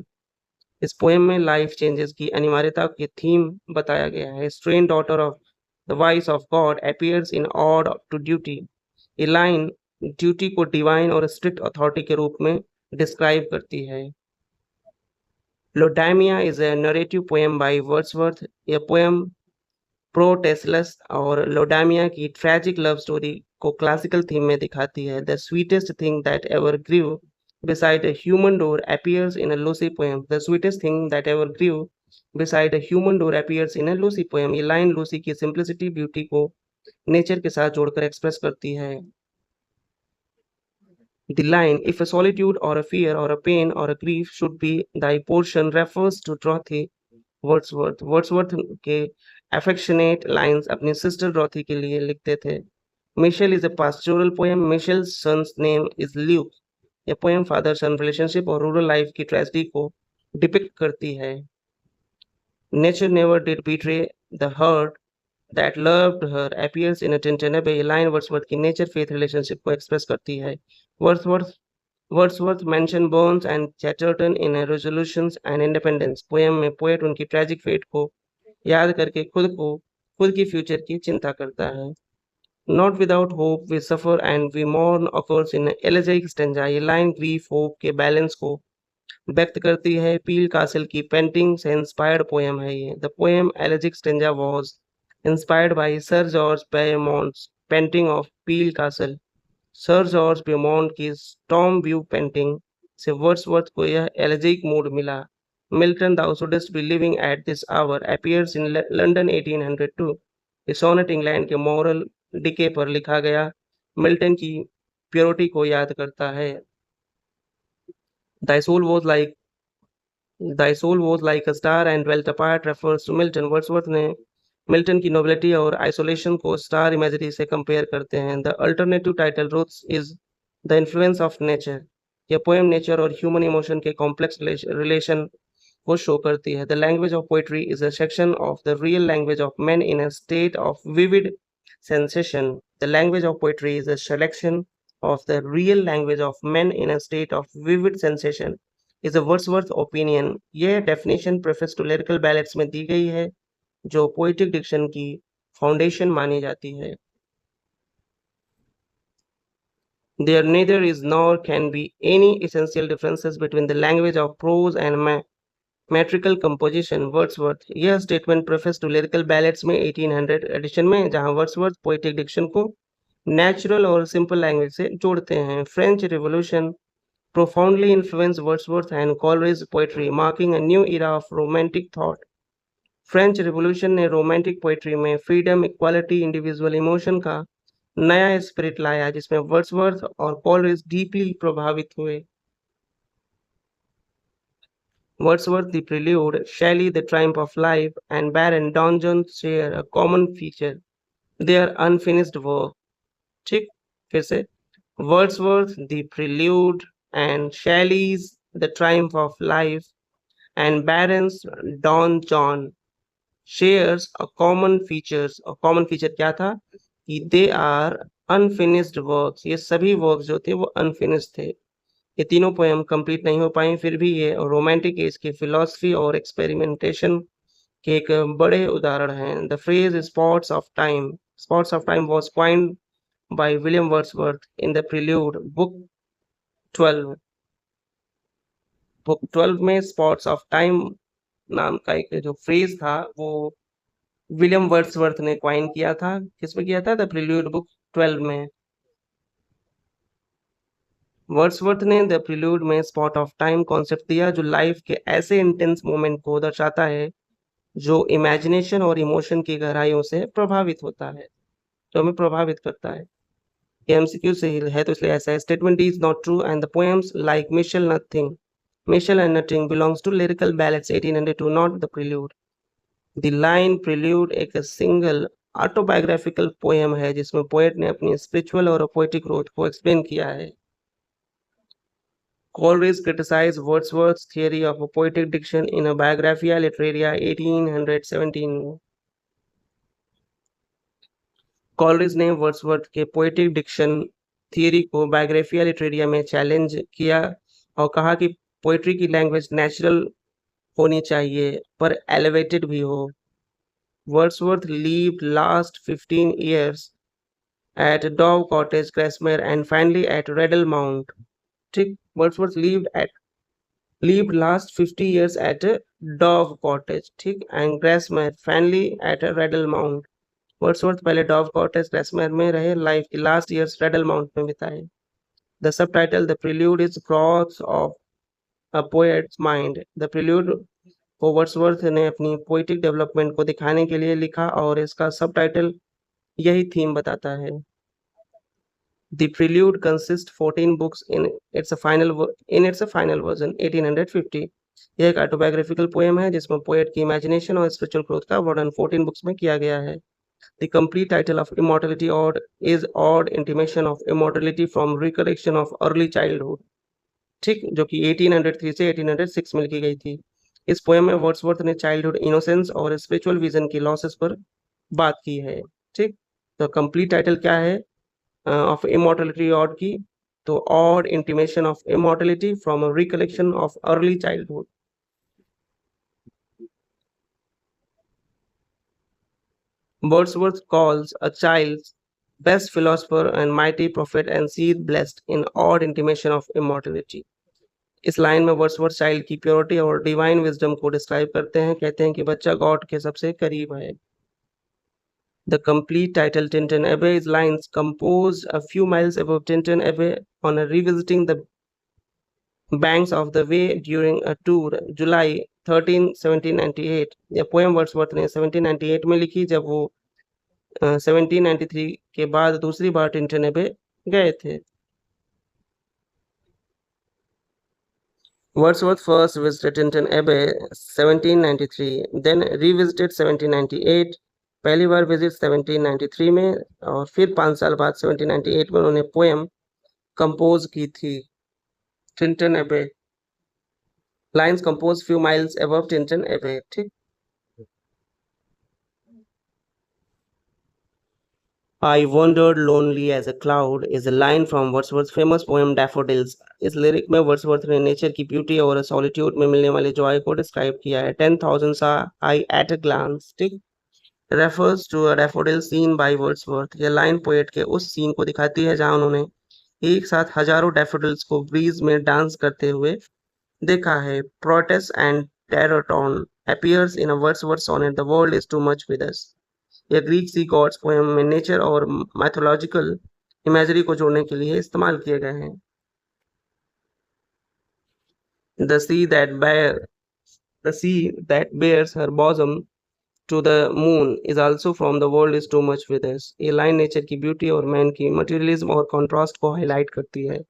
इस पोएम में लाइफ चेंजेस की अनिवार्यता के थीम बताया गया है। Strange daughter of the voice of God appears in Ode to Duty। ये लाइन ड्यूटी को डिवाइन और स्ट्रिक्ट अथॉरिटी के रूप में डिस्क्राइब करती है। Lodamia is a narrative poem by Wordsworth। यह पोएम प्रोटेस्लस और लोडामिया की ट्रैजिक लव स्टोरी को क्लासिकल थीम में दिखाती है। The sweetest thing that ever grew beside a human door appears in a Lucy poem। The sweetest thing that ever grew beside a human door appears in a Lucy poem। ये line Lucy की simplicity, beauty को nature के साथ जोड़कर express करती है। The line, if a solitude or a fear or a pain or a grief should be thy portion, refers to Dorothy Wordsworth के affectionate lines अपनी सिस्टर डॉर्थी के लिए लिखते थे। Michael is a pastoral poem. Michael's son's name is Luke. ये poem father son relationship और rural life की tragedy को डिपिक्ट करती है। Nature never did betray the heart that loved her appears in a Tintern Abbey. ये line Wordsworth की nature faith relationship को express करती है। Wordsworth Wordsworth mention Burns and Chatterton in resolutions and independence. Poem में poet उनकी tragic fate को याद करके खुद की फ्यूचर की चिंता करता है। Not without hope we suffer and we mourn occurs in elegiac stanza. ये लाइन ग्रीफ होप के बैलेंस को व्यक्त करती है। पील कासल की पेंटिंग से इंस्पायर्ड पोएम है ये। The poem elegiac stanza was inspired by sir George Beaumont's painting of Peele Castle. Sir George Beaumont की स्टॉर्म व्यू पेंटिंग से वर्ड्सवर्थ को यह एलेजिक मूड मिला। Milton Thou shouldst be living at this hour appears in London 1802। ये sonnet England के moral decay पर लिखा गया मिल्टन की प्योरिटी को याद करता है। Thy soul was like Thy soul was like a star and dwelt apart refers to Milton। Wordsworth ने मिल्टन की नोबिलिटी और आइसोलेशन को स्टार इमेजरी से कंपेयर करते हैं। The alternative title roots is the influence of nature. यह poem nature और human emotion के कॉम्प्लेक्स रिलेशन को शो करती है। The language of poetry is a section of the real language of men in a state of vivid sensation। The language of poetry is a selection of the real language of men in a state of vivid sensation is a Wordsworth opinion। यह definition preface to lyrical ballads में दी गई है जो poetic Dickson की foundation मानी जाती है। There neither is nor can be any essential differences between the language of prose and metrical composition। Wordsworth यह statement preface to lyrical ballads में 1800 एडिशन में, जहां वर्ड्सवर्थ पोएटिक डिक्शन को नेचुरल और सिंपल लैंग्वेज से जोड़ते हैं। French revolution profoundly influenced Wordsworth and Coleridge's poetry, marking a new era of romantic thought। French revolution ने रोमांटिक पोएट्री में फ्रीडम, इक्वालिटी, इंडिविजुअल इमोशन का नया स्पिरिट लाया, जिसमें वर्ड्सवर्थ और कॉलरिज डीपली प्रभावित हुए। Wordsworth, the Prelude, Shelley, The Triumph of Life, and Baron Donjon share a common feature: they are unfinished work। ठीक, फिर से Wordsworth, The Prelude, and Shelley's The Triumph of Life, and Baron's Donjon shares a common features। a common feature क्या था कि they are unfinished works। ये सभी works जो थे वो अनफिनिश्ड थे। ये तीनों पोएम कंप्लीट नहीं हो पाई, फिर भी ये रोमांटिक एज की फिलॉसफी और एक्सपेरिमेंटेशन के एक बड़े उदाहरण हैं। The phrase spots of time was coined by William Wordsworth in the prelude book 12। Book 12 में स्पॉट्स ऑफ टाइम नाम का एक जो फ्रेज था वो विलियम वर्ड्सवर्थ ने कॉइन किया था। किसमें किया था? द प्रील्यूड बुक 12 में। वर्ड्सवर्थ ने द प्रील्यूड में स्पॉट ऑफ टाइम कॉन्सेप्ट दिया जो लाइफ के ऐसे इंटेंस मोमेंट को दर्शाता है जो इमेजिनेशन और इमोशन की गहराइयों से प्रभावित होता है, जो हमें प्रभावित करता है। ये एमसीक्यू से है तो इसलिए ऐसा है। Statement is not true and the poems like Michael and nothing belongs to lyrical ballads 1802, not the prelude. The line prelude एक सिंगल ऑटोबायोग्राफिकल पोएम है जिसमें पोएट ने अपनी स्पिरिचुअल और पोएटिक ग्रोथ को एक्सप्लेन किया है। Coleridge criticized Wordsworth's theory of a poetic diction in a Biographia Literaria 1817। Coleridge ने वर्ड्सवर्थ के पोएटिक डिक्शन थियरी को बायोग्राफिया लिटरेरिया में चैलेंज किया और कहा कि पोएट्री की लैंग्वेज नेचुरल होनी चाहिए पर एलिवेटेड भी हो। Wordsworth lived last 15 years at Dove Cottage, Grasmere, and finally at Reddell Mount। ठीक, Wordsworth lived last 50 years at Dove Cottage, ठीक, and Grasmere, finally at Reddell Mount। Wordsworth पहले Dow cottage ग्रेसमेर में रहे, लाइफ की last years ridley mount में बिताए। The subtitle the prelude is cross of a poets mind. The prelude को Wordsworth ने अपनी पोएटिक डेवलपमेंट को दिखाने के लिए लिखा और इसका सबटाइटल यही थीम बताता है। The Prelude consists 14 books in its final version 1850। यह एक ऑटोबायोग्राफिकल पोएम है जिसमें पोएट की इमेजिनेशन और स्पिरिचुअल ग्रोथ का वर्णन 14 बुक्स में किया गया है। The complete title of Immortality is Odd Intimation of Immortality from Recollection of Early Childhood। ठीक, जो कि 1803 से 1806 में लिखी गई थी। इस पोएम में वर्ड्सवर्थ ने चाइल्डहुड इनोसेंस और स्पिरिचुअल विजन की लॉसेस पर बात की है। ठीक, तो कंप्लीट टाइटल क्या है ऑफ इमॉर्टलिटी ऑड की? तो odd intimation of immortality from a recollection of early childhood. Wordsworth calls a child's best philosopher and mighty prophet and seed blessed in odd intimation of immortality. इस line में Wordsworth child की purity और divine wisdom को describe करते हैं, कहते हैं कि बच्चा गॉड के सबसे करीब है। The complete title Tinton Abbey is lines composed a few miles above Tinton Abbey on a revisiting the banks of the Way during a tour July 13, 1798। यह पोएम वर्ड्सवर्थ ने 1798 में लिखी जब वो 1793 के बाद दूसरी बार टिंटन एबे गए थे। Wordsworth first visited Tinton Abbey 1793, then revisited 1798। पहली बार विजिट 1793 में और फिर 5 साल बाद 1798 में उन्होंने पोएम कंपोज की थी टिंटन एबे। Lines compose few miles above Tintern एबे। ठीक, I wandered lonely as a cloud is a line from Wordsworth's famous poem Daffodils। इस लिरिक में वर्ड्सवर्थ ने नेचर की ब्यूटी और सॉलिट्यूड में मिलने वाले जॉय को डिस्क्राइब किया है। 10,000 saw I at a glance। ठीक, refers to a daffodil scene by Wordsworth. यह लाइन पोएट के उस सीन को दिखाती है जहां उन्होंने एक साथ हजारों डैफोडिल्स को ब्रीज में डांस करते हुए देखा है। Proteus and Triton appears in a Wordsworth sonnet The World is Too Much With Us। यह ग्रीक सी गॉड्स पोएम में नेचर और मैथोलॉजिकल इमेजरी को जोड़ने के लिए इस्तेमाल किए गए हैं। The sea that bears her bosom to the moon is also from The World is Too Much With Us। ये लाइन नेचर की ब्यूटी और मैन की मटेरियलिज्म और कॉन्ट्रास्ट को हाईलाइट करती है।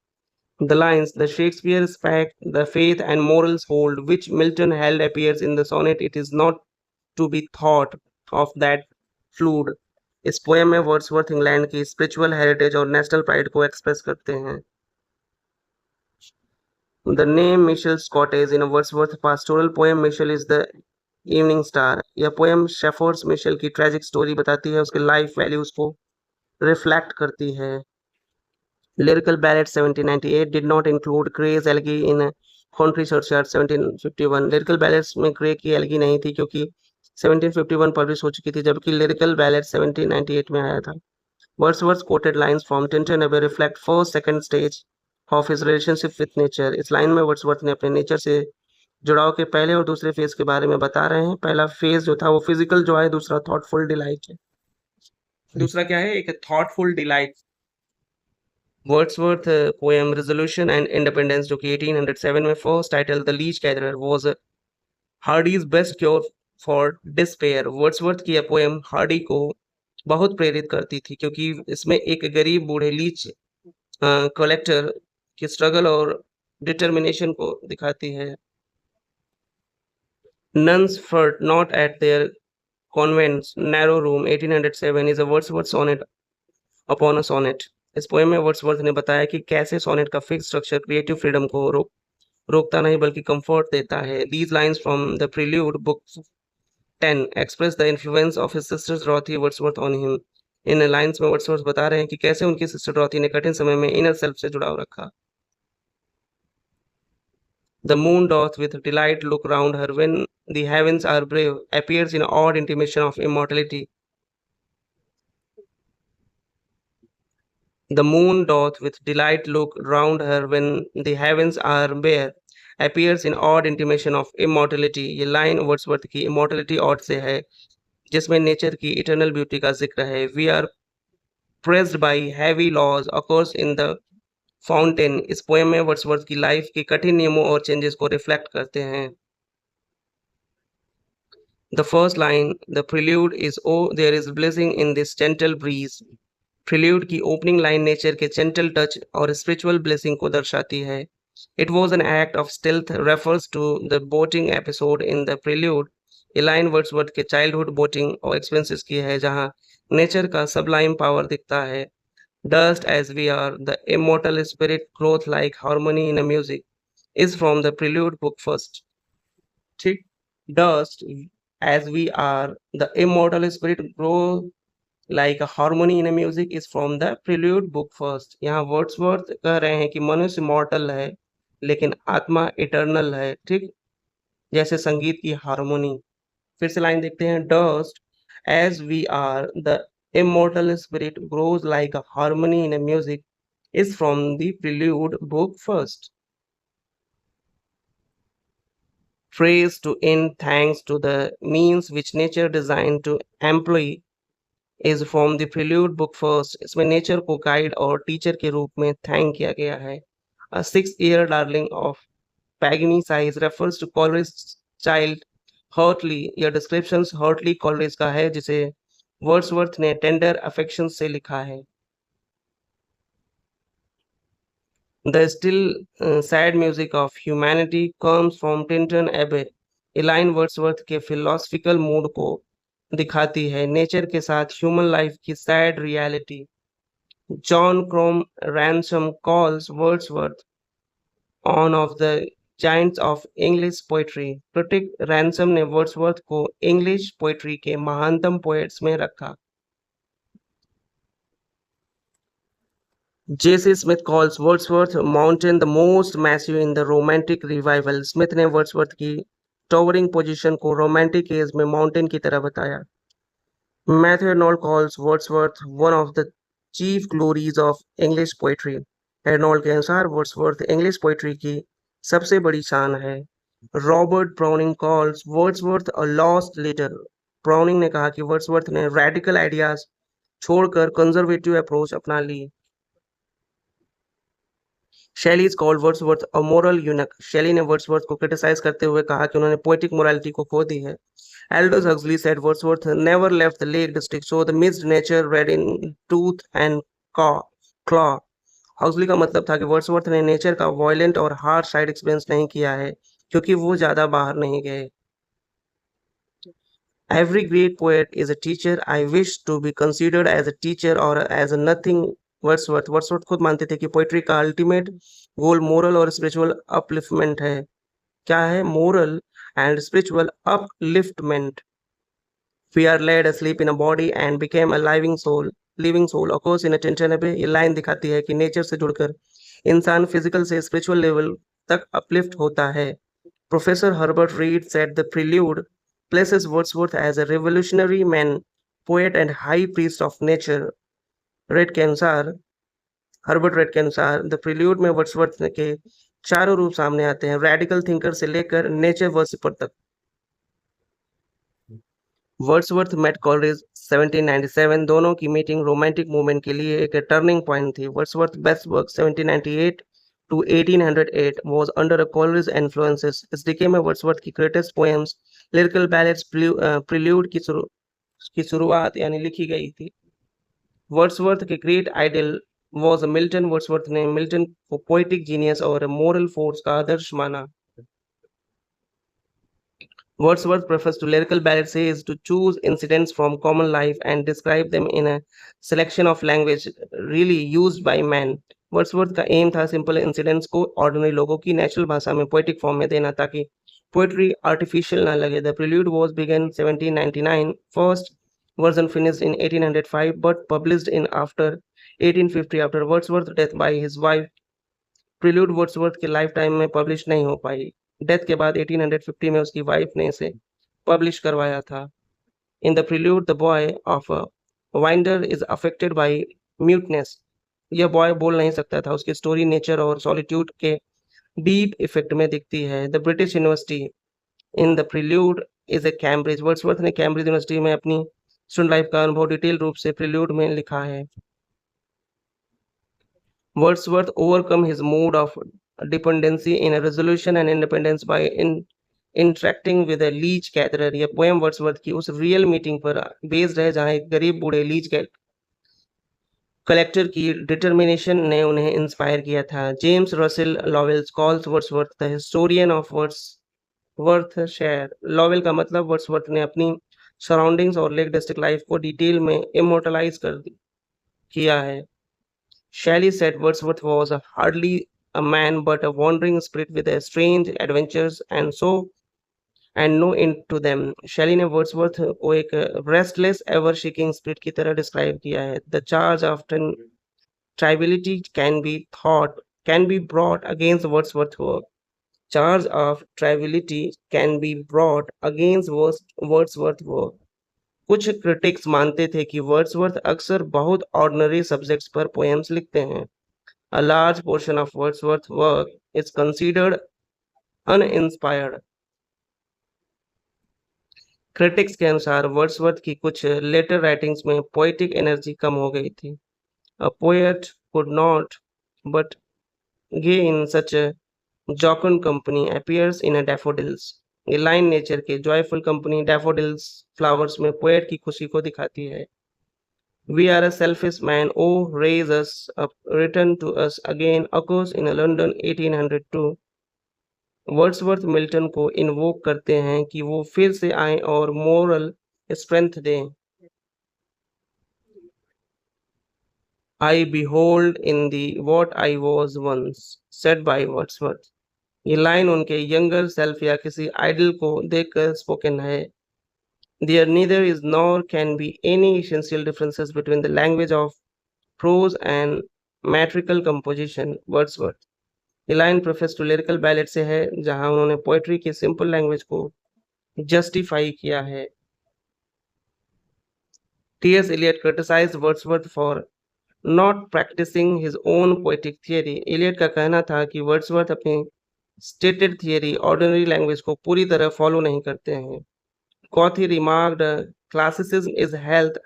The lines the Shakespeare's fact, the faith and morals hold which Milton held appears in the sonnet It is not to be thought of that flood. इस poem में Wordsworth England की spiritual heritage और national pride को express करते हैं। The name Michael's cottage in a Wordsworth pastoral poem Michael is the evening star. यह poem shepherd's Michael की tragic story बताती है, उसके लाइफ वैल्यूज को रिफ्लेक्ट करती है। Lyrical ballad 1798 did not include Gray's elegy in country churchyard 1751। Lyrical ballads में Gray की एल्गी नहीं थी क्योंकि 1751 पब्लिश हो चुकी थी, जबकि लिरिकल बैलेट 1798 में आया था। Wordsworth quoted lines from Tintin Abbey reflect first second stage of his relationship with nature। इस लाइन में वर्ड्सवर्थ ने अपने नेचर से जुड़ाव के पहले और दूसरे फेज के बारे में बता रहे हैं। पहला फेज जो था वो फिजिकल जॉय, दूसरा थॉटफुल डिलाइट है। दूसरा क्या है? एक thoughtful delight. Wordsworth poem resolution and independence जो कि 1807 में first title the leech gatherer was Hardy's best cure for despair. Wordsworth की यह पोएम हार्डी को बहुत प्रेरित करती थी क्योंकि इसमें एक गरीब बूढ़े लीच कलेक्टर की स्ट्रगल और डिटर्मिनेशन को दिखाती है। Nuns flirt not at their convent's narrow room 1807 is a Wordsworth sonnet upon a sonnet। इस पोएम में वर्ड्सवर्थ ने बताया कि कैसे सोनेट का फिक्स स्ट्रक्चर क्रिएटिव फ्रीडम को रोकता नहीं बल्कि कंफर्ट देता है। These lines from the Prelude book 10 express the influence of his sister Dorothy Wordsworth on him। In lines में वर्ड्सवर्थ बता रहे हैं कि कैसे उनकी सिस्टर डॉथी ने कठिन समय में इनर सेल्फ से जुड़ाव रखा। The moon doth with delight look round her when the heavens are brave appears in odd intimation of immortality। The moon doth with delight look round her when the heavens are bare appears in odd intimation of immortality। ये line Wordsworth की immortality odd से है जिसमें nature की eternal beauty का जिक्र है। We are pressed by heavy laws occurs in the fountain. इस पोएम में वर्ड्सवर्थ की लाइफ के कठिन नियमों और चेंजेस को रिफ्लेक्ट करते हैं। The first line the prelude is O there is blessing in this gentle breeze. Prelude की ओपनिंग लाइन नेचर के जेंटल टच और स्पिरिचुअल ब्लेसिंग को दर्शाती है। It was an act of stealth refers to the boating episode in the prelude. ये line Wordsworth के childhood boating और experiences की है जहां नेचर का सबलाइम पावर दिखता है। Dust as we are, the immortal spirit growth like harmony in a music। is from the prelude book first. ठीक, dust as we are the immortal spirit grow like a harmony in a music is from the prelude book first. यहाँ Wordsworth कह रहे हैं कि मनुष्य मॉर्टल है लेकिन आत्मा इटर्नल है, ठीक, जैसे संगीत की हार्मोनी। फिर से लाइन देखते हैं, dust as we are the immortal spirit grows like a harmony in a music is from the prelude book first. Phrase to end thanks to the means which nature designed to employ is from the prelude book first. इसमें nature को guide और teacher के रूप में thank किया गया है। A 6-year darling of Pagany size refers to Coleridge's child Hartley. यह डिस्क्रिप्शन हर्टली कॉलरिज का है जिसे वर्ड्सवर्थ ने टेंडर अफेक्शन से लिखा है। The still sad music of humanity comes from Tinton Abbey. ये लाइन वर्ड्सवर्थ के फिलोसफिकल मूड को दिखाती है, नेचर के साथ ह्यूमन लाइफ की sad reality. John Chrome ransom calls Wordsworth on off the Giants of English poetry. Critic ransom ने Wordsworth को इंग्लिश पोइट्री के महानतम पोएट्स में रखा। J.C. Smith calls Wordsworth Mountain the most massive in the Romantic Revival. Smith ने Wordsworth की towering position को romantic as में माउंटेन की तरह बताया। Matthew Arnold calls Wordsworth one of the chief glories of English poetry. Arnold के अनुसार Wordsworth English poetry की सबसे बड़ी शान है। Robert browning calls Wordsworth a lost leader. Browning ने कहा कि वर्ड्सवर्थ ने रेडिकल आइडियाज छोड़कर कंजर्वेटिव अप्रोच अपना ली। शैली is called Wordsworth a moral यूनक। शैली ने वर्ड्सवर्थ को क्रिटिसाइज करते हुए कहा कि उन्होंने पोएटिक मोरालिटी को खो दी है। Aldous Huxley said Wordsworth never left the Lake District so the missed nature red in tooth and claw. Huxley का मतलब था कि वर्ड्सवर्थ ने नेचर का वायलेंट और हार्ड साइड एक्सपीरियंस नहीं किया है क्योंकि वो ज्यादा बाहर नहीं गए। Every great poet is a teacher. I wish to be considered as a teacher or as a nothing. Wordsworth खुद मानते थे कि पोइट्री का अल्टीमेट गोल मोरल और स्पिरिचुअल अपलिफ्टमेंट है। क्या है? Moral and spiritual upliftment. We are laid asleep in a body and became a living soul. Living soul of course in tension है। ये लाइन दिखाती है कि नेचर से जुड़कर इंसान फिजिकल से स्पिरिचुअल लेवल तक अपलिफ्ट होता है। Professor Herbert read said the prelude places Wordsworth as a revolutionary man, poet and high priest of nature. Red के अनुसार, हर्बर्ट रेड के अनुसार द प्रील्यूड में वर्ड्सवर्थ के चारों रूप सामने आते हैं, रेडिकल थिंकर से लेकर नेचर वर्शिपर तक। Wordsworth met Coleridge 1797। दोनों की मीटिंग रोमांटिक मूवमेंट के लिए एक टर्निंग पॉइंट थी। Wordsworth best work 1798 to 1808 was under a Coleridge influences. इस डिके में वर्ड्सवर्थ की greatest poems lyrical ballads prelude की शुरुआत यानी लिखी गई थी। वर्ड्सवर्थ के great idol was Milton. Wordsworth ने मिल्टन को पोएटिक जीनियस और मोरल फोर्स का आदर्श माना। Wordsworth prefers to lyrical ballads says to choose incidents from common life and describe them in a selection of language really used by man. Wordsworth का M था simple incidents को ordinary लोगों की natural भाषा में पोएटिक फॉर्म में देना ताकि पोएट्री आर्टिफिशियल ना लगे। The prelude was begun 1799, first version finished in 1805 but published in after 1850 after Wordsworth's death by his wife. Prelude Wordsworth के लाइफ टाइम में पब्लिश नहीं हो पाई। डेथ के बाद 1850 में उसकी वाइफ ने इसे पब्लिश करवाया था। In the prelude the boy of winder is affected by muteness. यह बॉय बोल नहीं सकता था। उसकी स्टोरी नेचर और सॉलिट्यूड के डीप इफेक्ट में दिखती है। The British university in the prelude is a Cambridge. Wordsworth ने कैम्ब्रिज यूनिवर्सिटी में अपनी स्टूडेंट लाइफ का अनुभव डिटेल रूप से प्रील्यूड में लिखा है। Wordsworth overcome his mood of dependency in a resolution and independence by interacting with a leech gatherer. यह पोएम वर्ड्सवर्थ की उस रियल मीटिंग पर बेस्ड है जहां एक गरीब बूढ़े लीच कलेक्टर की डिटर्मिनेशन ने उन्हें इंस्पायर किया था। James Russell Lowell's calls Wordsworth the historian of Wordsworthshire. Lowell का मतलब वर्ड्सवर्थ ने अपनी सराउंडिंग्स और लेक डिस्ट्रिक्ट लाइफ को डिटेल में इमोर्टलाइज किया है। Shelley said Wordsworth was hardly a man but a wandering spirit with a strange adventures and no end to them. शैली ने वर्ड्सवर्थ को एक रेस्टलेस एवर सीकिंग स्पिरिट की तरह डिस्क्राइब किया है. The charge of tribalism can be brought against Wordsworth's work. Charge of tribalism can be brought against Wordsworth's work. कुछ critics मानते थे कि वर्ड्सवर्थ अक्सर बहुत ऑर्डिनरी सब्जेक्ट्स पर पोएम्स लिखते हैं. A large portion of Wordsworth's work is considered uninspired. Critics के अनुसार वर्ड्सवर्थ की कुछ लेटर राइटिंग्स में पोएटिक एनर्जी कम हो गई थी. A poet could not but gay in such a jocund company appears in a daffodils. ये लाइन नेचर के जॉयफुल कंपनी डैफोडिल्स फ्लावर्स में पोएट की खुशी को दिखाती है. We are a selfish man, oh raise us up, return to us again occurs in London 1802. Wordsworth Milton को invoke करते हैं कि वो फिर से आए और मोरल स्ट्रेंथ दें. I behold in thee what I was once, said by Wordsworth. ये लाइन उनके यंगर सेल्फ या किसी आइडल को देखकर स्पोकन है. There neither is nor can be any essential differences between the language of prose and metrical composition. Wordsworth. ये line preface to lyrical ballad से है जहां उन्होंने पोएट्री की सिंपल लैंग्वेज को जस्टिफाई किया है. T.S. Eliot criticized Wordsworth for not practicing his own poetic theory. Eliot का कहना था कि वर्ड्सवर्थ अपनी स्टेटेड थियरी ऑर्डिनरी लैंग्वेज को पूरी तरह फॉलो नहीं करते हैं. Goethe remarked, classicism is health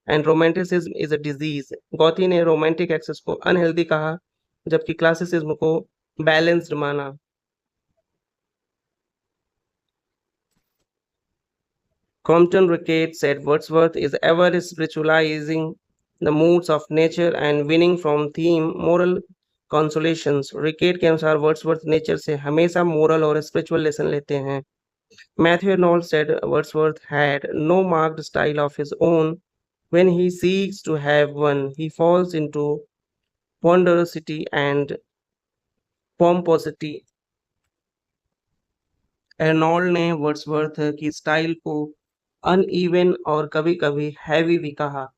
and romanticism is a disease. Goethe ने रोमांटिक एक्सेस को अनहेल्दी कहा जबकि क्लासिसिज्म को बैलेंस्ड माना. Compton Ricketts said Wordsworth is ever spiritualizing the moods of nature and winning from theme moral consolations. Ricketts के अनुसार Wordsworth nature से हमेशा मोरल और स्पिरिचुअल लेसन लेते हैं. Matthew Arnold said Wordsworth had no marked style of his own. When he seeks to have one, he falls into ponderosity and pomposity. Arnold ने Wordsworth की style को uneven और कभी-कभी हैवी भी कहा.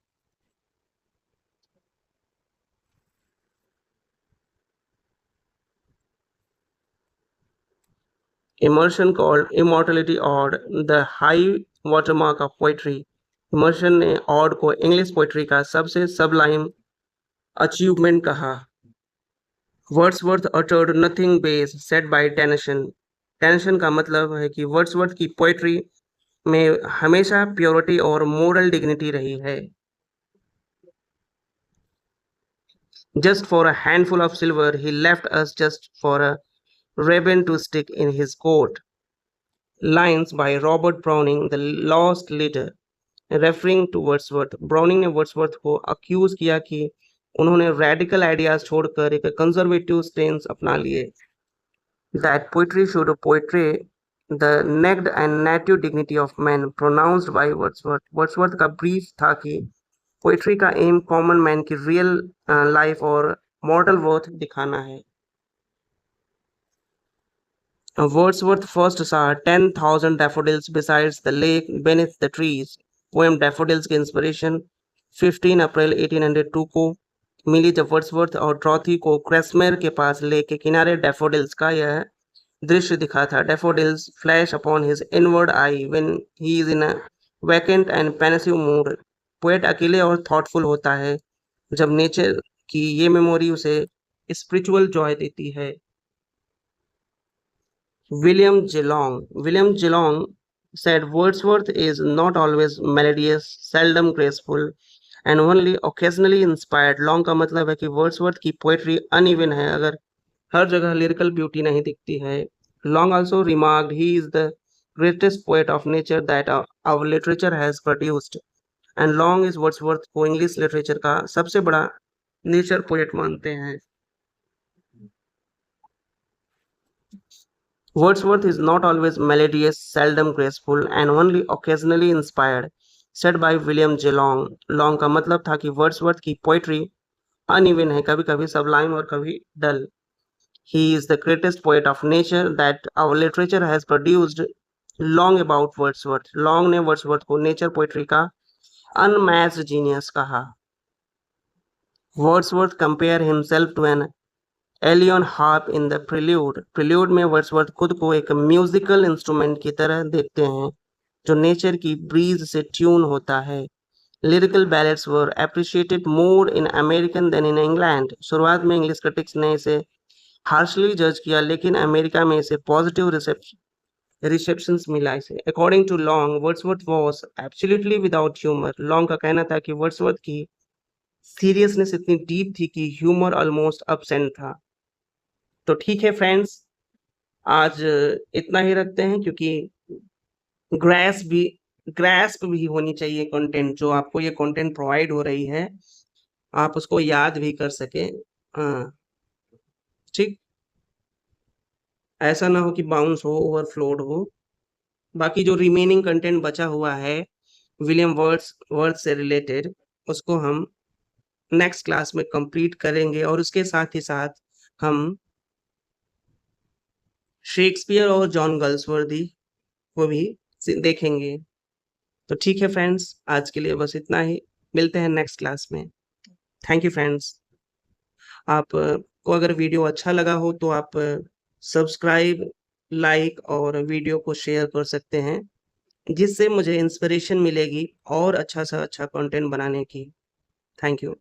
Emerson called immortality odd the high watermark of poetry. Emerson ने odd को English poetry का सबसे सबलाइम अचीवमेंट कहा. Wordsworth uttered nothing base, said by Tennyson. Tennyson का मतलब है कि वर्ड्सवर्थ की पोइट्री में हमेशा प्योरिटी और मोरल डिग्निटी रही है. Just for a handful of silver, he left us just for a ribbon to stick in his coat. Lines by Robert Browning, The Lost Letter. Referring to Wordsworth, Browning ने Wordsworth को accused किया कि उन्होंने radical ideas छोड़कर एक conservative stance अपना लिए. That poetry should portray the naked and native dignity of man, pronounced by Wordsworth. Wordsworth का brief था कि पोइट्री का एम कॉमन मैन की रियल लाइफ और मॉर्टल वर्थ दिखाना है. Wordsworth first saw 10,000 daffodils besides the lake beneath the trees. Poem daffodils की inspiration 15 अप्रैल 1802 को मिली जब वर्ड्सवर्थ और ड्रॉथी को क्रेसमेर के पास लेक के किनारे डैफोडिल्स का यह दृश्य दिखा था. Daffodils flash upon his inward eye when he is in a vacant and pensive mood. Poet अकेले और थॉटफुल होता है जब नेचर की ये मेमोरी उसे स्पिरिचुअल जॉय देती है. William Geelong said Wordsworth is not always melodious, seldom graceful, and only occasionally inspired. Long का मतलब है कि वर्ड्सवर्थ की पोएट्री अनइवन है, अगर हर जगह लिरिकल ब्यूटी नहीं दिखती है. Long also remarked he is the greatest poet of nature that our literature has produced. And long is Wordsworth को इंग्लिश लिटरेचर का सबसे बड़ा नेचर पोएट मानते हैं. Wordsworth is not always melodious, seldom graceful, and only occasionally inspired, said by William Geelong. Long का मतलब था कि वर्ड्सवर्थ की पोएट्री अनइवन है, कभी कभी सबलाइम और कभी डल. He is the greatest poet of nature that our literature has produced long about Wordsworth. Long ने वर्ड्सवर्थ को नेचर पोएट्री का unmatched genius कहा. Wordsworth compare himself to an alien harp in the prelude में Wordsworth खुद को एक musical instrument की तरह देखते हैं जो नेचर की ब्रीज से ट्यून होता है. Lyrical ballads were appreciated more in American than in England. शुरुआत में इंग्लिश क्रिटिक्स ने इसे हार्शली जज किया, लेकिन अमेरिका में इसे पॉजिटिव रिसेप्शंस मिला इसे. According to Long, Wordsworth was absolutely without humour. Long का कहना था कि वर्ड्सवर्थ की सीरियसनेस इतनी डीप थी कि ह्यूमर ऑलमोस्ट एब्सेंट था. तो ठीक है फ्रेंड्स, आज इतना ही रखते हैं, क्योंकि ग्रैस्प भी होनी चाहिए कंटेंट. जो आपको ये कंटेंट प्रोवाइड हो रही है, आप उसको याद भी कर सके. हाँ, ठीक, ऐसा ना हो कि बाउंस हो, ओवरफ्लोड हो. बाकी जो रिमेनिंग कंटेंट बचा हुआ है विलियम वर्थ से रिलेटेड, उसको हम नेक्स्ट क्लास में कंप्लीट करेंगे, और उसके साथ ही साथ हम शेक्सपियर और जॉन गल्सवर्दी को भी देखेंगे. तो ठीक है फ्रेंड्स, आज के लिए बस इतना ही. मिलते हैं नेक्स्ट क्लास में. Thank you friends. आप को अगर वीडियो अच्छा लगा हो तो आप सब्सक्राइब, लाइक और वीडियो को शेयर कर सकते हैं, जिससे मुझे इंस्पिरेशन मिलेगी और अच्छा सा अच्छा कंटेंट बनाने की. Thank you.